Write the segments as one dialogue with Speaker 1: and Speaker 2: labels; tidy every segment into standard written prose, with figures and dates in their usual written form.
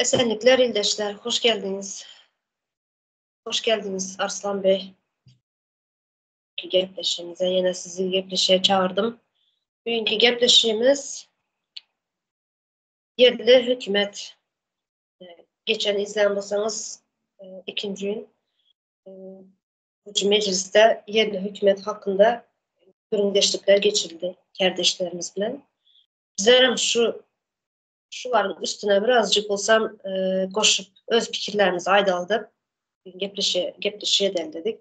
Speaker 1: Esenlikler, ildeşler. Hoş geldiniz. Hoş geldiniz Arslan Bey. Gepleşimize yine sizi gepleşe çağırdım. Bugünkü gepleşimiz yerli hükümet. Geçen izleyen olsanız ikinci gün mecliste yerli hükümet hakkında görüngeçlikler geçildi kardeşlerimiz bilen. Bizlerim şuların üstüne birazcık olsam koşup öz fikirlerimizi aydaldıp gepleşe edelim dedik.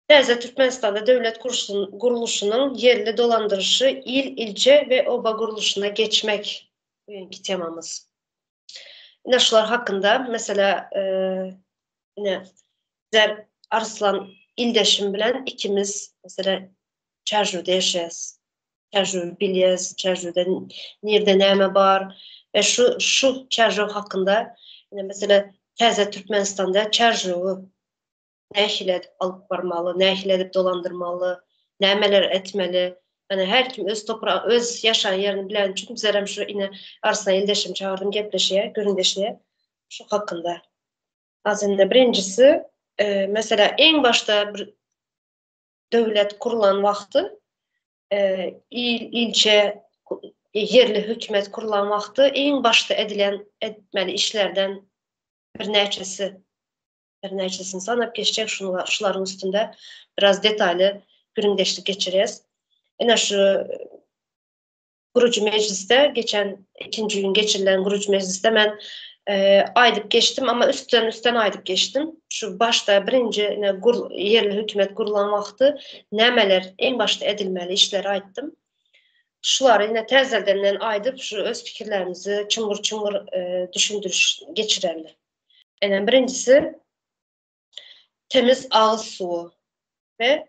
Speaker 1: Terze Türkmenistan'da devlet kuruluşunun yerli dolandırışı il, ilçe ve oba kuruluşuna geçmek bugünkü temamız. Yine şular hakkında mesela yine bizler Arslan ildeşim bilen ikimiz mesela Çerju'da yaşayız. Çerju'yu biliyiz, Çerju'da nerede neyme var ve şu Çerju hakkında yine mesela Terze Türkmenistan'da Çerju'yu ne edip alıp varmalı, ne edip dolandırmalı, nemeler etmeli. Yani her kim öz toprağı, öz yaşayan yerini bilen çünkü bizler şu yine Arslan ildeşim çağırdım gepleşeye, göründeşeye şu hakkında. Aslında birincisi mesela en başta bir devlet kurulan vakti il, ilçe, yerli hükümet kurulan vakti en başta etmeli işlerden bir neçesini sanıp geçecek şuların üstünde biraz detaylı görüngeçlik geçireceğiz. Yine şu kurucu mecliste geçen ikinci gün geçirilen kurucu mecliste ben aydıp geçtim ama üstten aydıp geçtim. Şu başta birinci yine yerli hükümet kurulan vakti nemeler en başta edilmeli işleri ayttım. Şuları yine tezelden aydıp şu öz fikirlerimizi çımbır çımbır düşündürüş geçirelim. Yani birincisi temiz ağız suyu ve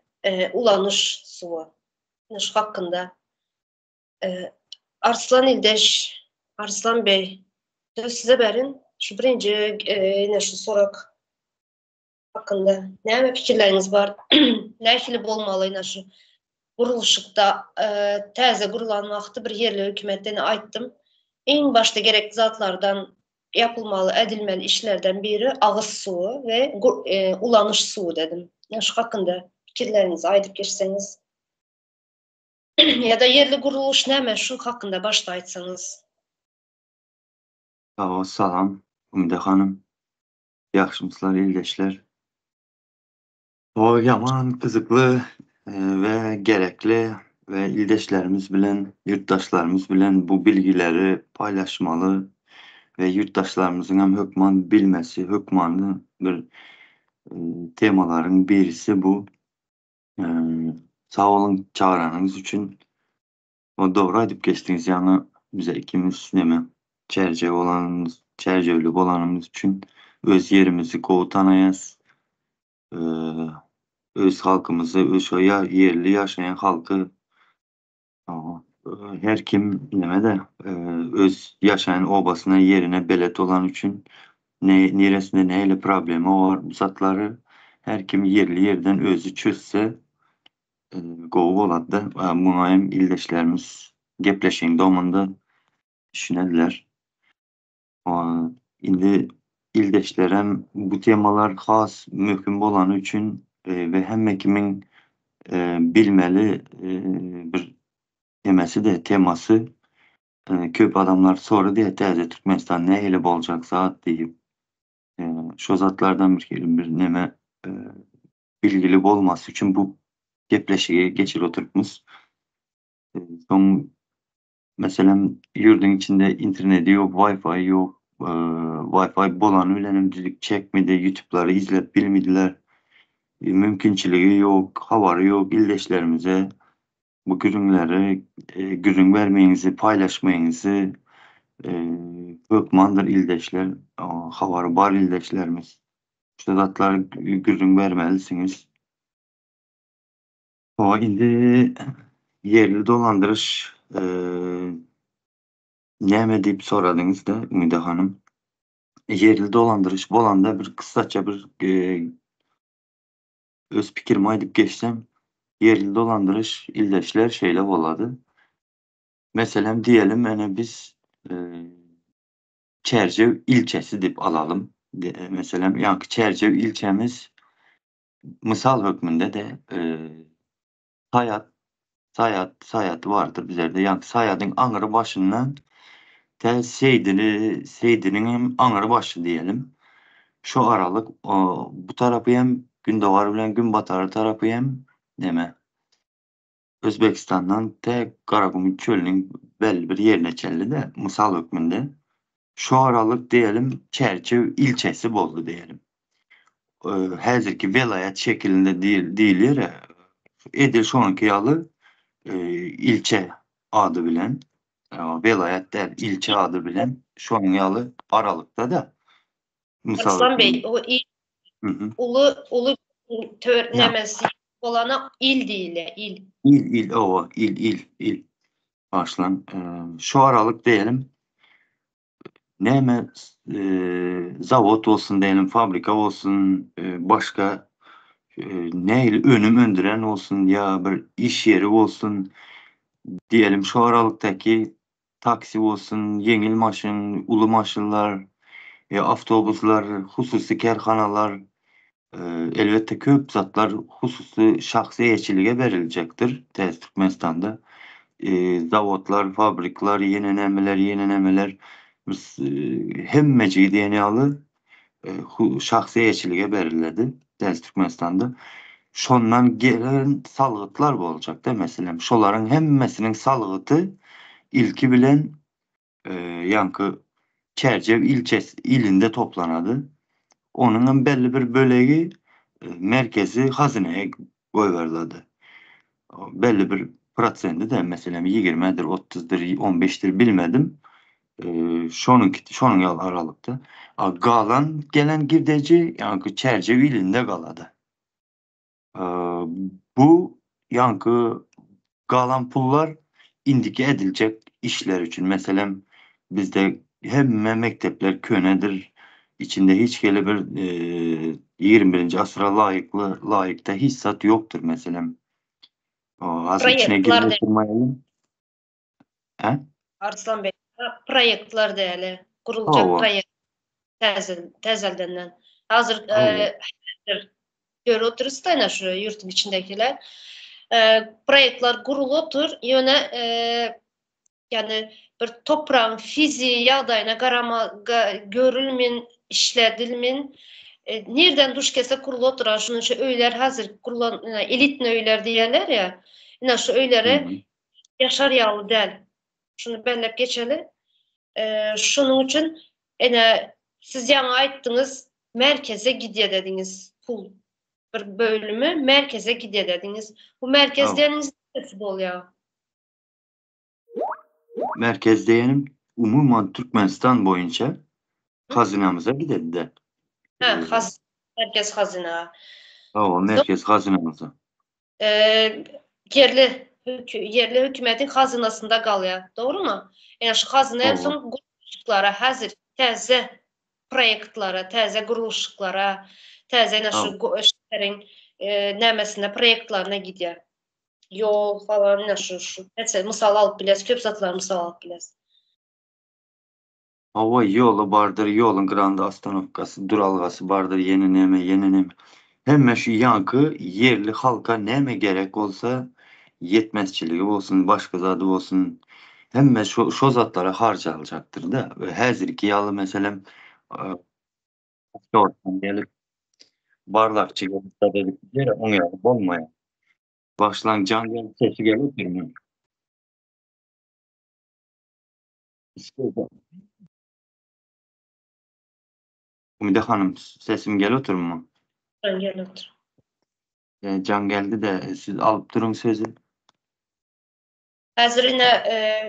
Speaker 1: ulanış suyu. Şu hakkında Arslan İldeş, Arslan Bey, size verin. Şu birinci yine şu sorak hakkında ne fikirleriniz var? Ne ilgili olmalı yine şu kuruluşukta teze kurulan vakti bir yerli hükümetten ayttım. En başta gerekli zatlardan yapılmalı, edilmeli işlerden biri ağız suyu ve ulanış suyu dedim. Yani şu hakkında fikirlerinizi aydıp geçseniz. Ya da yerli kuruluş neme şu hakkında başta aytsanız.
Speaker 2: Salam, Ümide hanım. Yaxşımısınızlar, ildeşler. O yaman kızıklı ve gerekli ve ildeşlerimiz bilen, yurttaşlarımız bilen bu bilgileri paylaşmalı ve yurttaşlarımızın hem hükman bilmesi, hükmanlı bir temaların birisi bu. Sağ olun çağıranınız için. O doğru edip geçtiniz yani bize ikimiz neme çerçeveli olanımız için öz yerimizi kovutanayız. Öz halkımızı, öz yerli yaşayan halkı her kim neme de öz yaşayan obasına yerine belet olan için neresinde neyle problemi var bu zatları her kim yerli yerden özü çözse govu oladı da buna hem ildeşlerimiz gepleşen domanda düşünediler. Indi ildeşlerem bu temalar has mümkün olan için ve hem kimin bilmeli bir teması köp adamlar sonra diye teze Türkmenistan ne hele olacak saat deyip şu zatlardan bir neme bilgili olması için bu gepleşiye geçir oturtmuş. Son mesela yurdun içinde interneti yok, Wi-Fi yok. Wi-Fi bolan öyle düzlük çekmedi, YouTube'ları izlet bilmediler. Mümkünçiliği yok, havarı yok, ildeşlerimize bu gürünleri, gürün vermeyinizi, paylaşmayınızı hükmandır ildeşler, havarı bar ildeşlerimiz. İşte zatlar gürün vermelisiniz. O indi yerli dolandırış ne deyip soradınız da Ümide Hanım. Yerli dolandırış bolanda bir kısaca bir öz fikirimi aydıp geçsem yerli dolandırış ildeşler şeyle boladı. Mesela diyelim yani biz Çercev ilçesi deyip alalım. Mesela yankı Çercev ilçemiz misal hükmünde de Sayat vardır bizlerde. Yankı Sayat'ın Anırı başından Seydin'in Anırı başı diyelim. Şu aralık bu tarafı hem Gündoğar bilen Günbatarı tarafı hem deme. Özbekistan'dan te Karagümrük çölünün belli bir yerine çeldi de misal hükmünde. Şu aralık diyelim Çerçev ilçesi oldu diyelim. Hazırki velayet şeklinde değil yere Edil sonraki yalı ilçe adı bilen velayet der ilçe adı bilen şu an yalı aralıkta da misal
Speaker 1: Arslan Bey,
Speaker 2: hükmünde.
Speaker 1: o il,
Speaker 2: Hı hı.
Speaker 1: ulu
Speaker 2: Ya,
Speaker 1: törnemesi olana il değil, il.
Speaker 2: il başlan. Şu aralık diyelim neme zavod olsun diyelim, fabrika olsun, başka neyle önüm öndüren olsun ya bir iş yeri olsun diyelim şu aralıktaki taksi olsun, yengil maşın, ulu maşınlar, avtobuslar, hususi kerhanalar, e, elbette köp zatlar hususi şahsi eçiliğe verilecektir Türkmenistan'da. Zavodlar, fabriklar, yenilemeler biz, hemmeci diyeni şahsi eçiliğe verildi Türkmenistan'da. Şondan gelen salgıtlar bu olacak da mesela. Şoların hemmesinin salgıtı ilki bilen yankı Çercev ilçesi ilinde toplanadı. Onun belli bir böleği merkezi hazineye koyverdi. Belli bir prosenti de mesela 20'dir, 30'dur, 15'tir bilmedim. Şonun yıl aralıkta. Galan gelen girdeci yankı Çercev ilinde galadı. Bu yankı kalan pullar indike edilecek işler için. Mesela bizde hem mektepler könedir. İçinde hiç gele bir 21. asra layıkta hissat yoktur mesela. Az içine
Speaker 1: Proyektlar
Speaker 2: girmek
Speaker 1: değil,
Speaker 2: durmayalım. He?
Speaker 1: Arslan Bey. Proyektlar değil, kurulacak
Speaker 2: Hava.
Speaker 1: proyekt tezeldenden. Hazır
Speaker 2: Hava.
Speaker 1: görü oturursa şu yurtun içindekiler. Proyektlar kuruludur. Yöne yani bir toprağın fiziği yağdayına görülmin, işledilmin nereden duş kese kurulu oturan şunun şu öyler hazır kurulan elit öyler diyorlar ya. Yine şu
Speaker 2: Hı
Speaker 1: öylere
Speaker 2: hı.
Speaker 1: yaşar yağlı değil. Şunu benlep geçeli. Şunun için siz yana aittiniz merkeze gidiyor dediniz pul bir bölümü merkeze gidiyor dediniz. Bu
Speaker 2: Hava.
Speaker 1: merkezleriniz nasıl oluyor?
Speaker 2: Merkezde yenim umuman Türkmenistan boyunca
Speaker 1: Hı?
Speaker 2: hazinamıza gidildi de.
Speaker 1: Ha, merkez hazine.
Speaker 2: Hava merkez hazinamıza.
Speaker 1: e, yerli hükümetin hazinasında kalıyor. Doğru mu? Yani şu hazine en
Speaker 2: Hava.
Speaker 1: son kuruluşlara hazır təzə proyektlara, təzə quruluşlara, təzə şu
Speaker 2: Hava.
Speaker 1: şəhərin nəməsində proyektlarına gidiyor. Yol falan şu. Mesela misal alıp biliriz. Köp zatlar misal alıp biliriz.
Speaker 2: Hava yolu bardır, yolun granda astanovkası, duralgası bardır, yenileme. Hemen şu yankı yerli halka neme gerek olsa yetmezçiliği olsun, başka zadı olsun. Hemen şu zatlara harcalacaktır da. Hazır ki yalı mesela ortam gelip barlakçı gelip da dedik yere onu yapıp olmaya. Başlan can gel sesi gelip durmuyor. İşte Umide Hanım sesim gel oturma.
Speaker 1: Ben gel otur.
Speaker 2: Can geldi de siz alıp durun sözü.
Speaker 1: Hazır yine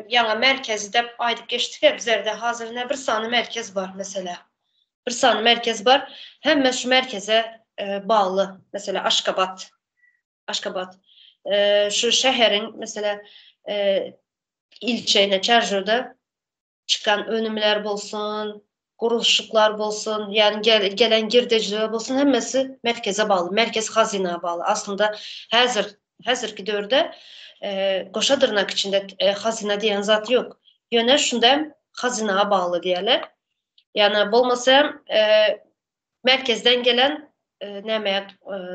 Speaker 1: yana merkezde aydık geçtik ya bizlerde hazır yine bir saniye merkez var mesela. Bir saniye merkez var. Hemen şu merkeze bağlı. Mesela Aşkabat. Aşkabat. Şu şehrin mesela e, ilçeyle Çerjo'da çıkan önümler bolsun, kuruluşluklar bolsun, yani gelen girdeciler bolsun, hemmesi merkeze bağlı, merkez hazineye bağlı. Aslında hazırki dörde koşa dırnak içinde hazine diyen zat yok. Yöne şunda xazinaya bağlı diyeler. Yani bolmasa merkezden gelen nəməyə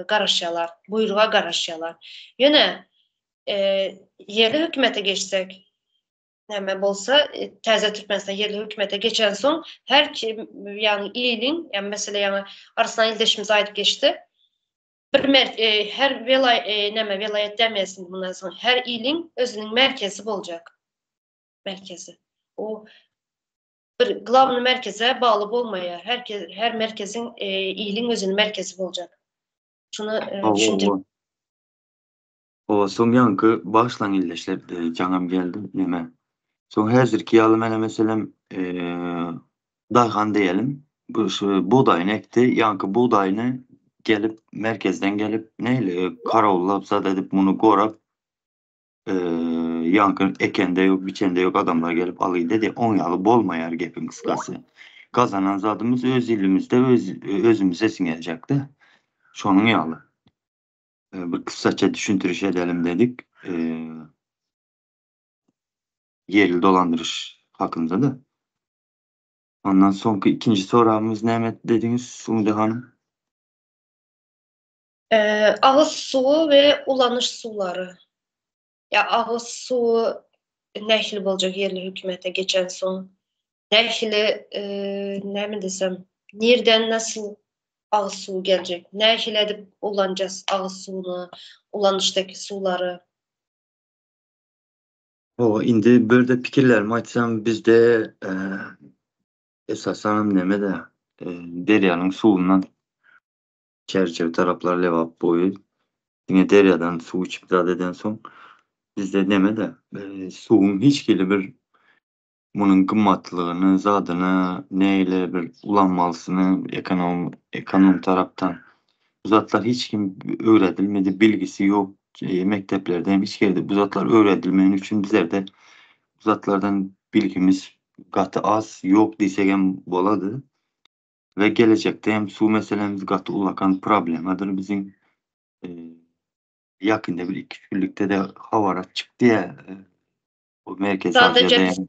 Speaker 1: qaraşyalar, buyruğa qaraşyalar. Yine yerli hükümete geçsek, nəmə bolsa, təzə Türkmenistan yerli hükümete geçen son her kim yani ilin, yani mesela yani Arslan ildeşimiz ayıp geçti. Her velayet demeyesin bundan sonra her ilin özünün merkezi olacak. Merkezi. O bir glavni merkeze bağlı olmaya her merkezin ilin özünün merkezi olacak. Şunu düşündür.
Speaker 2: O son yankı başlan illeşler canım geldi neme. Son hazırki yalı mene meselem dayhan diyelim. Buğdayını ekti. Yankı buğdayını gelip merkezden gelip neyle karaollap zat edip bunu korap yankı ekende yok, biçende yok adamlar gelip alayı dedi. 10 yalı bolmayar gepin kıskası. Kazanan zadımız öz ilimizde özümüze sinecekti. Şonun yalı. Bir kısaca düşündürüş edelim dedik. Yerli dolandırış hakkında da. Ondan sonra ikinci sorumuz ne dediniz Sumude Hanım?
Speaker 1: Ağız suyu ve ulanış suları. Ya ağız suyu nəhli olacak yerli hükümete geçen son. Nəhli ne mi desem, nereden nasıl ağız suyu gelecek? Nəhli edip ulanacağız ağız suyunu, ulanıştaki suları.
Speaker 2: Indi böyle fikirlerimi açsam bizde esasen neme de deryanın suyundan çerçeve taraflar levap boyu. Yine deryadan su içip eden son bizde neme de suyun hiç bir bunun kımmatlığını, zadını, neyle bir ulanmalısını ekonom taraftan bu zatlar hiç kim öğretilmedi, bilgisi yok. Mekteplerden hiç geldi. Bu zatlar öğretilmeyen için bizlerde bu zatlardan bilgimiz katı az yok desegen boladı. Ve gelecekte hem su meselemiz katı ulakan problemedir. Bizim yakında bir iki günlükte de havarat çıktı ya o Merkez
Speaker 1: Sadece
Speaker 2: Asya'da yani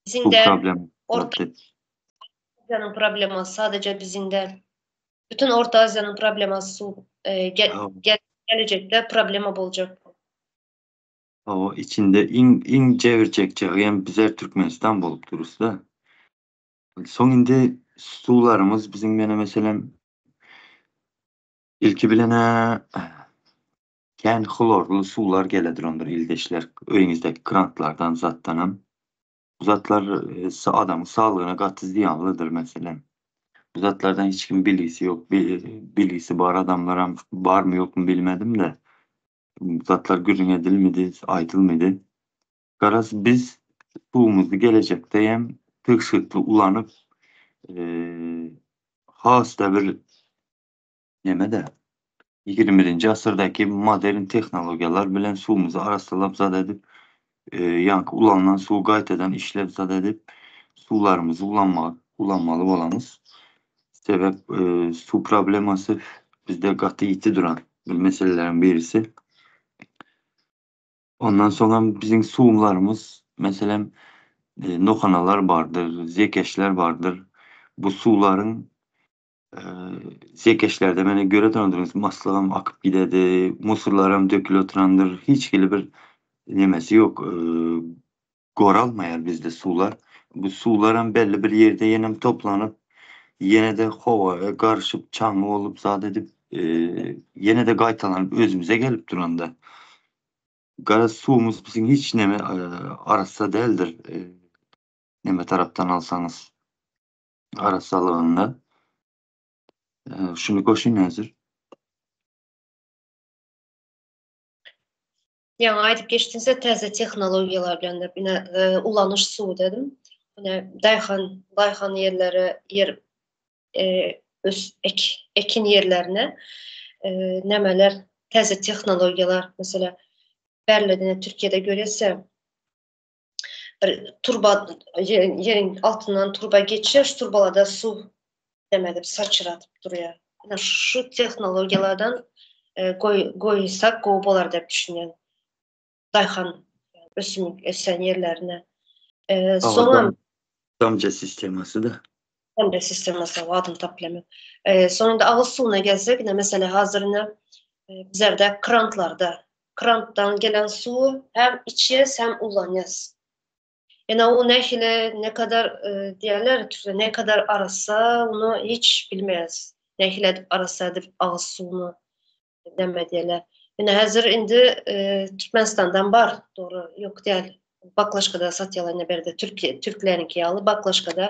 Speaker 1: bizim
Speaker 2: su
Speaker 1: de
Speaker 2: problemi
Speaker 1: Orta
Speaker 2: vardı.
Speaker 1: Asya'nın problemi sadece bizim de. Bütün Orta Asya'nın problemi su gelecekte problemi olacak.
Speaker 2: O içinde in çevirecek yani bizler Türkmenistan bulup dururuz da. Son indi sularımız bizim gene mesela ilki bilene yani klorlu sular geledir ondur ildeşler. Önünüzdeki krantlardan zattanam. Bu zatlar adamın sağlığına katı ziyanlıdır mesela. Bu zatlardan hiç kim bilgisi yok. Bilgisi var adamlara var mı yok mu bilmedim de. Bu zatlar gürün edilmedi, aydılmedi. Garaz biz suyumuzu gelecekte hem tık sıklı ulanıp hasta bir neme de 21. asırdaki modern texnologiyalar bilen suyumuzu arastalap zad edip yankı ulanılan su gayet eden işlev zad edip sularımızı ulanmalı olamız. Sebep su probleması bizde katı iti duran bir meselelerin birisi. Ondan sonra bizim sularımız mesela nokanalar vardır, zekeşler vardır. Bu suların zekeşlerde bana göre tanıdığınız maslağım akıp gidedi, musurlarım dökülü oturandır. Hiç bir yemesi yok. Goralmayar bizde sular. Bu suların belli bir yerde yenem toplanıp yine de havaya karışıp çamlı olup zat edip yine de gaytalanıp özümüze gelip duranda. Gara suyumuz bizim hiç neme arasa değildir. Neme taraftan alsanız arasalığında. Şunu koşun hazır.
Speaker 1: Yani ayıp geçtiğinizde təzə texnologiyalar bilen yine ulanış su dedim. Yine dayhan yerlere ekin yerlerine nemeler təzə texnologiyalar mesela Berlin'de Türkiye'de görese turba yerin altından turba geçiyor, şu turbalarda su demedim saçıratıp duruyor. Yani şu texnologiyalardan koysak qoğub olar deb düşünüyorum. Dayhan ösümlük esen yerlerine. Sonra
Speaker 2: damca sisteması da.
Speaker 1: Damca sisteması adım taplama. Sonunda ağız suyuna gelsek, mesela hazırına bizlerde kranttan gelen suyu hem içiyoruz hem kullanıyoruz. Yani o ne kadar diyorlar Türkçe ne kadar arasa onu hiç bilmeyiz. Neyle arasa edip ağız suyunu deme diyorlar. Yani hazır indi Türkmenistan'dan var doğru yok değil. Baklaşkada satıyorlar ne berde Türklerinki yağlı Baklaşkada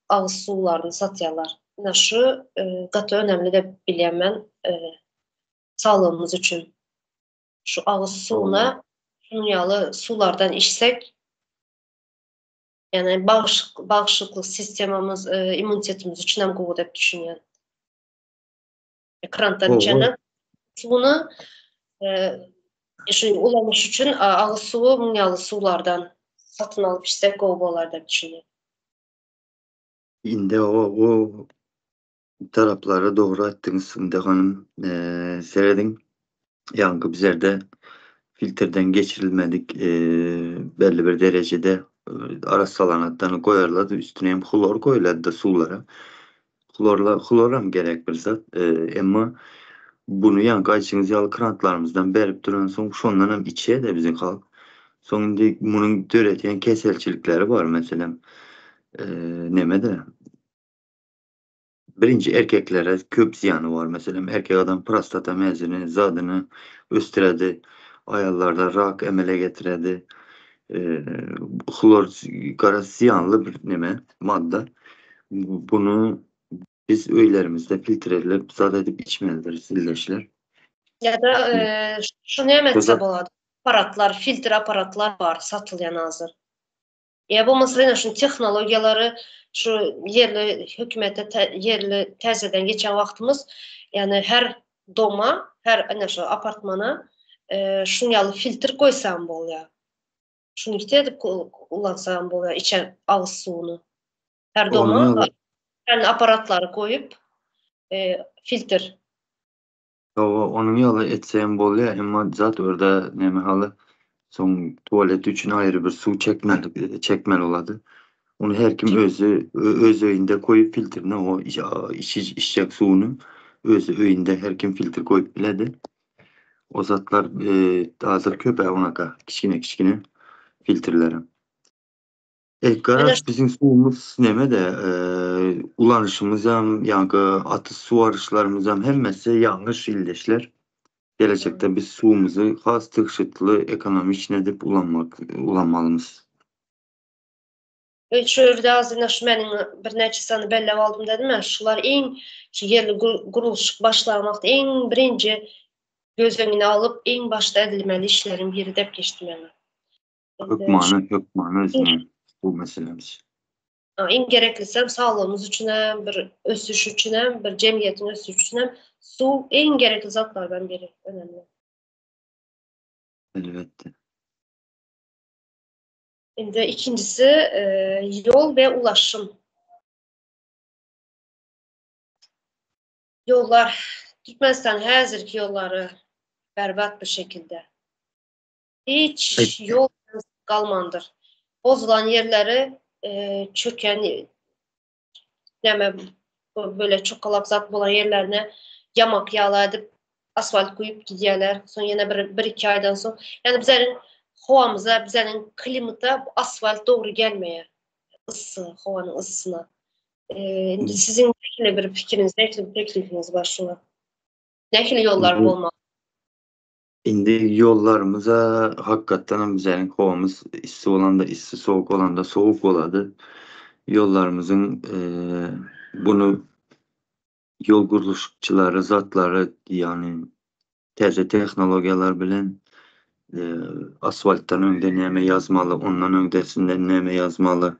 Speaker 1: ağız sularını satıyorlar. Yani şu katı önemli de bileyim ben sağlığımız için. Şu ağız suyuna yağlı sulardan içsek yani bağışıklık sistemimiz, immunitetimiz için hem kuvvet hep düşünüyorum. Kranttan içenen suyunu ulamış için ağız suyu munyalı sulardan satın alıp içsek kuvvet hep düşünüyorum.
Speaker 2: Indi o taraflara doğru attınız şimdi hanım. Seyredin. Yankı bizlerde filtreden geçirilmedik belli bir derecede ara salanatlarını koyarladı. Üstüne hem klor koyuladı da sulara. Klora mı gerek bir zat? Ama bunu yankı açığınız yağlı krantlarımızdan berip duran son şondan hem içe de bizim halk. Sonunda bunun türeten keselçilikleri var mesela. Neme de birinci erkeklere köp ziyanı var mesela. Erkek adam prostata mezini, zadını östüredi. Ayarlarda rak emele getiredi. Klor gara ziyanlı bir neme madde. Bunu biz öylerimizde filtreleyip zat edip içmelidir illeşler.
Speaker 1: Ya da şunu emetse boladı. Filtre aparatlar var satılyan hazır. Ya bu mesela şu texnologiyaları şu yerli hükümete yerli tezeden geçen vaktimiz yani her doma, her şu apartmana şunyalı filtre koysam bol ya. Şunu gidip kullansam bol ya içen ağız suyunu. Her doma yani aparatları koyup filtre.
Speaker 2: Onun yalı etsem boluyor ama zat orada neme halı son tuvalet için ayrı bir su çekmel oladı. Onu her kim öz öyünde koyup filtrine o içecek suyunu öz öyünde her kim filtre koyup biledi. O zatlar hazır köpeğe onaka kiçkine filtrelere. Garaz bizim suyumuz neme de ulanışımız hem yankı atı su arışlarımız hem mesela yanlış illeşler. Gelecekte biz suyumuzu has tıkşıtlı ekonomi için edip ulanmalımız.
Speaker 1: Şöyle azına şu benim bir neçə sene belli aldım dedim ya şular şu yerli kuruluş başlamakta en birinci göz önüne alıp en başta edilmeli işlerin biri de geçtim yani.
Speaker 2: Hükmanı özüne bu meselemiz.
Speaker 1: En gereklisi sağlığımız için bir ösüş için bir cemiyetin ösüş için su en gerekli zatlardan biri önemli.
Speaker 2: Elbette.
Speaker 1: Şimdi ikincisi yol ve ulaşım. Yollar, Türkmenistan hazırki yolları berbat bir şekilde. Hiç yol kalmandır. Bozulan yerleri çöken deme böyle çok kalakzat olan yerlerine yamak yağla edip asfalt koyup gidiyorlar. Sonra yine bir iki aydan sonra. Yani bizlerin havamıza, bizlerin klimata bu asfalt doğru gelmeye. Isı, havanın ısısına. Sizin ne bir fikriniz, ne bir teklifiniz var şuna? Ne yollar olmalı?
Speaker 2: Şimdi yollarımıza hakikaten bizlerin havamız ısı olan da ısı, soğuk olan da soğuk oladı. Yollarımızın bunu yol kuruluşçuları, zatları yani teze teknolojiyalar bilen asfalttan önde neme yazmalı, ondan öndesinden neme yazmalı,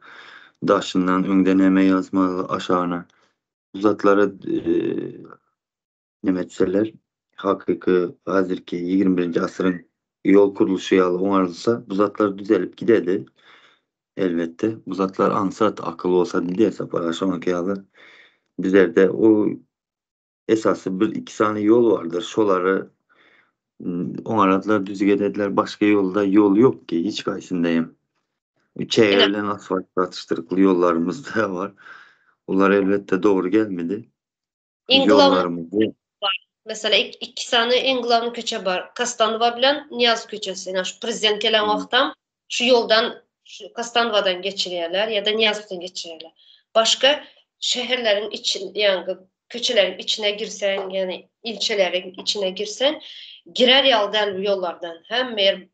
Speaker 2: daşından önde neme yazmalı aşağına. Bu zatları nemetseler hakiki hazırki 21. asırın yol kuruluşu yalı onarılsa bu zatlar düzelip gidedi. Elbette. Bu zatlar ansat akıllı olsa dedi hesap aşamak yalı. Bizlerde o esası bir iki tane yol vardır. Şoları on aradılar düzgün dediler. Başka yolda yol yok ki. Hiç kaysındayım. Çevrilen asfalt atıştırıklı yollarımız da var. Bunlar elbette doğru gelmedi.
Speaker 1: İnqilab
Speaker 2: Yollarımızı
Speaker 1: mesela iki tane İnqilabın köçe var. Kastanova bilen Niyaz köçesi. Yani şu prezident gelen vaxtdan şu yoldan şu Kastanova'dan geçiriyorlar ya da Niyaz'dan geçiriyorlar. Başka şehirlerin yani köçelerin içine girsen yani ilçelerin içine girsen girer yoldan yollardan hem mer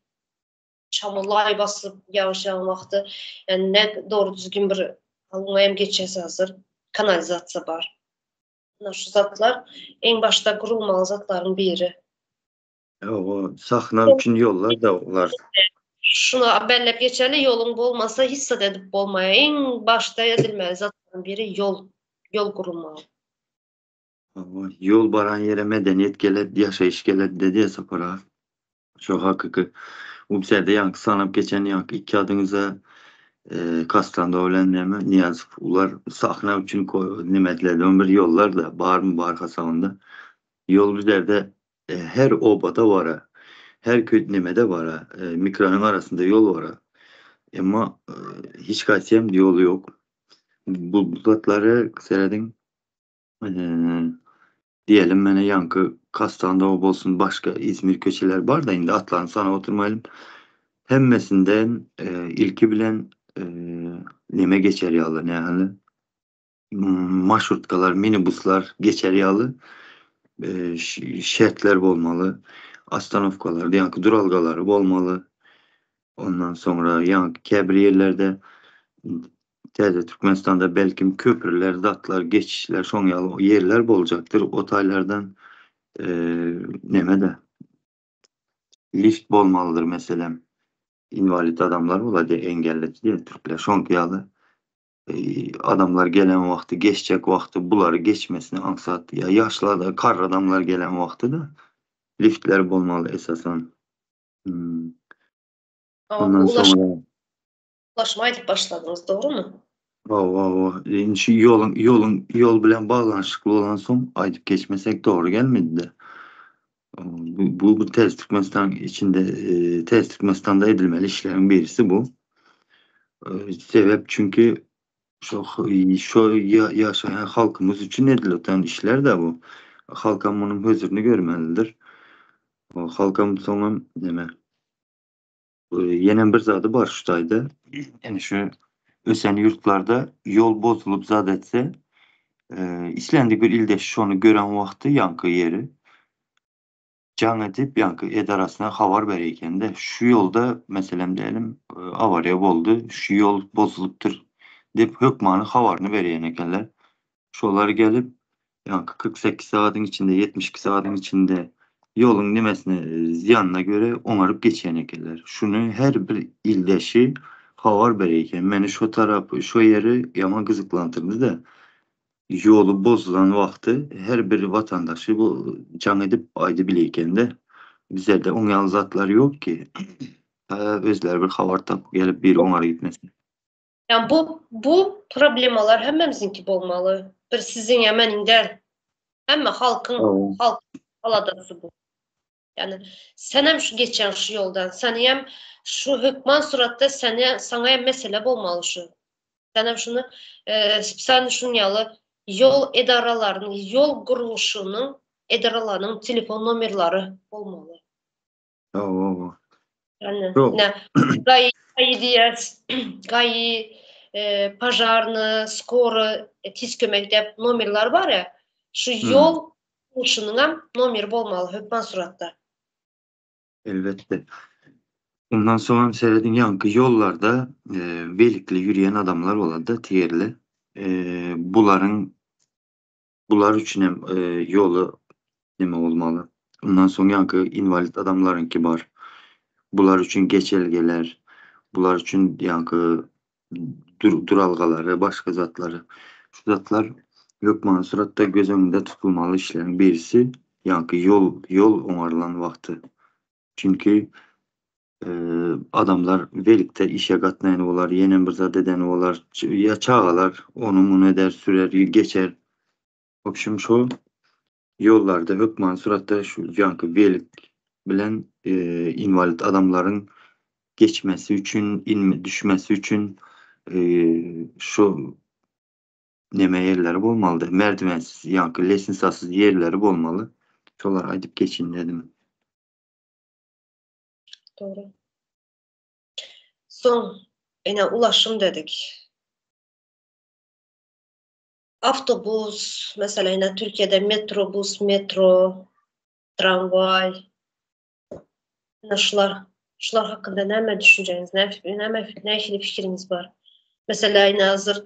Speaker 1: çamurlar basıp yağış yağan vaxtı yani ne doğru düzgün bir alınmayam geçesi hazır kanalizasiya var. Şu zatlar en başta kurulmalı zatların biri.
Speaker 2: o sahna için yollar da var.
Speaker 1: Şunu haberlep geçerli yolun olmasa hissat edip olmaya en başta edilmeli zatların biri yol kurulmalı.
Speaker 2: Yol baran yere medeniyet geled, yaşayış geled dedi ya Sapara. Şu hakiki. Bu bizde yankı sanıp geçen yankı iki adınıza Kastanda öğlenleme Niyaz ular sahna için nimetlerden bir yollar da bağır mı bağır kasağında. Yol üzerinde her obada var. Her köy nimede var. Mikranın arasında yol var. Ama hiç kaçıyam yolu yok. Bu zatları seyredin. E, diyelim mene yankı Kastanda olsun başka İzmir köşeler var da indi atlan sana oturmayalım. Hemmesinden ilki bilen e, neme geçer yağlı ne yani maşrutkalar, minibuslar geçer yağlı şeritler olmalı. Astanovkalar, yankı duralgaları olmalı. Ondan sonra yankı kebriyelerde Teze Türkmenistan'da belki köprüler, zatlar, geçişler, son yolu yerler olacaktır. Otellerden e, neme de lift olmalıdır mesela. İnvalid adamlar ola diye engelletti diye Türkler şonk yağlı. Adamlar gelen vakti geçecek vakti buları geçmesine aksat ya yaşlı da kar adamlar gelen vakti da liftler olmalı esasen. Hmm.
Speaker 1: Ama
Speaker 2: Ondan
Speaker 1: bu
Speaker 2: sonra
Speaker 1: ulaşma edip başladınız doğru mu?
Speaker 2: şu yol bilen bağlanışıklı olan son aydıp geçmesek doğru gelmedi de. Bu test Türkmenistan içinde test Türkmenistan'da edilmeli işlerin birisi bu. Sebep çünkü yaşayan halkımız için edilen işler de bu. Halkım bunun özürünü görmelidir. O halkım sonra deme. Yenen bir zadı var şutaydı. Yani şu ösen yurtlarda yol bozulup zad etse İslendik bir ilde şunu gören vakti yankı yeri. Can edip yankı edarasına havar bereyken de şu yolda mesela diyelim avariya oldu. Şu yol bozuluptur deyip hükmanı havarını vereyen ekenler. Şolar gelip yankı 48 saatin içinde 72 saatin içinde yolun nimesine ziyanına göre onarıp geçen ekenler. Şunu her bir ildeşi havar bereyken beni şu tarafı şu yeri yaman gızıklantırdı da yolu bozulan vakti her bir vatandaşı bu can edip aydı bileyken de bizlerde on zatlar yok ki özler bir havar tapıp gelip bir onara gitmesin.
Speaker 1: Yani bu problemalar hemmemizinki olmalı. Bir sizin hemen der. Hem halk aladası bu. Yani sen hem şu geçen şu yoldan, sen hem şu hükman suratta sana hem mesele olmalı şu. Sen hem şunu sen şunun yalı yol edaralarının, yol kuruluşunun edaralarının telefon numarları olmalı. Yani
Speaker 2: Yok.
Speaker 1: ne gayi diyez, gayi pajarını, skoru, tiz kömekte numarlar var ya, şu yol kuruluşunun hem numara olmalı hükman suratta.
Speaker 2: Elbette. Ondan sonra seyredin yankı yollarda velikli yürüyen adamlar oladı tiyerli. Bular için hem yolu neme olmalı. Ondan sonra yankı invalid adamların kibar. Bular için geçelgeler. Bular için yankı duralgaları, başka zatları. Şu zatlar Gökmen suratta göz önünde tutulmalı işlerin birisi yankı yol onarılan vakti. Çünkü adamlar velikte işe katlayan olar, yenen bir zat eden olar, ya çağalar, onu bunu eder, sürer, geçer. Opşum şu yollarda hükman suratta şu yankı velik bilen invalid adamların geçmesi üçün, düşmesi üçün şu neme yerleri olmalıdır. Merdivensiz, yani lesinsasız yerleri olmalı. Şolara gidip geçin dedim.
Speaker 1: Doğru. Son yine ulaşım dedik. Avtobus, mesela yine Türkiye'de metrobus, metro, tramvay, yine şular hakkında ne düşünceniz, ne fikriniz var? Mesela yine hazır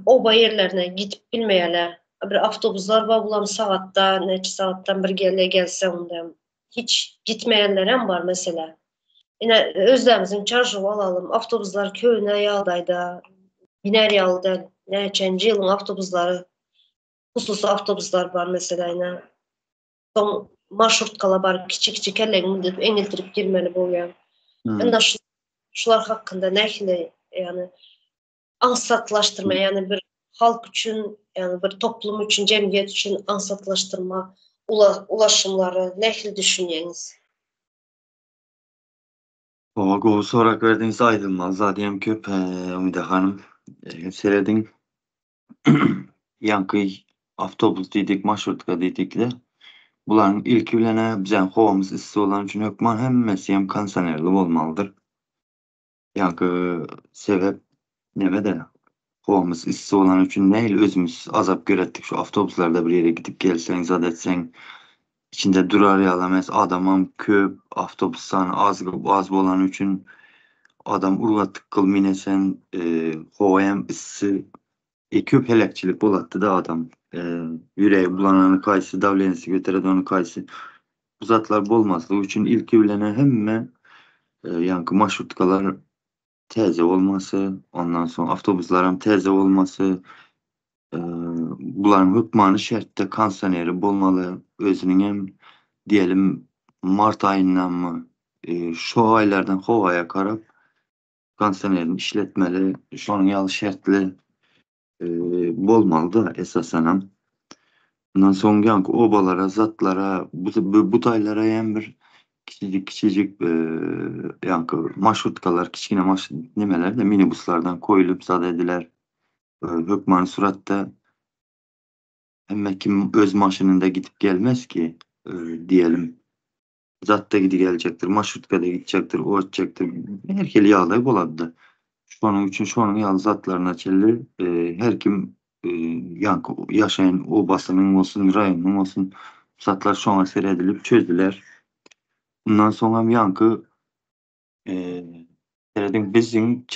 Speaker 1: oba yerlerine gidip bilmeyeler. Bir avtobuslar var bulam saatte, neçə saattan bir gelse ondan. Hiç gitmeyenler var mesela. Yine özlemizin çarşı alalım. Avtobuslar köyüne yağdaydı. Biner yağda. Neçənci yılın avtobusları, hususi avtobuslar var mesela yine. Son marşrutkalar var. Kiçik ellerini de eniltirip girmeli boyan. Yani şular hakkında ne yani ansatlaştırma yani bir halk için yani bir toplum için cemiyet için ansatlaştırma ulaşımları ne düşünüyorsunuz?
Speaker 2: O sorak verdiğiniz aydınmaz. Zaten köp Ümide Hanım seyredin. Yankı avtobus dedik, marşrutka dedik de buların ilk bilene bizden hovamız ısı olan için hökman hemmesi hem kansenerli olmalıdır. Yankı sebep neme de hovamız ısı olan için değil özümüz azap görettik şu avtobuslarda bir yere gidip gelsen zat etsen içinde durar yalamaz adamam köp avtobustan az olan için adam urgattık kıl minesen hovayam ısı köp helakçilik bolattı da adam yüreği bulananı kaysı davlenisi götüre onu kaysı bu zatlar bolmazlığı için ilk evlenen hemen yankı marşrutkalar teze olması ondan sonra avtobusların teze olması buların hükmanı şertte kansaneri bolmalı özünün hem diyelim Mart ayından mı şu aylardan hovaya karab kansanerin işletmeli şunun yalı şertli bolmalı da esasen hem. Ondan sonra yankı obalara, zatlara, bu taylara hem bir küçücük yankı marşrutkalar, kiçkine nemeler de minibuslardan koyulup zat ediler. Hökman suratta hem kim öz maşınında gidip gelmez ki diyelim. Zat da gidi gelecektir, marşrutka da gidecektir, o açacaktır. Herkeli yağlayıp oladı. Şunun için şunun yağlı zatlarına çelli her kim yankı yaşayan obasının olsun, rayonun olsun zatlar şuna seyredilip çözdüler. Bundan sonra yankı bizim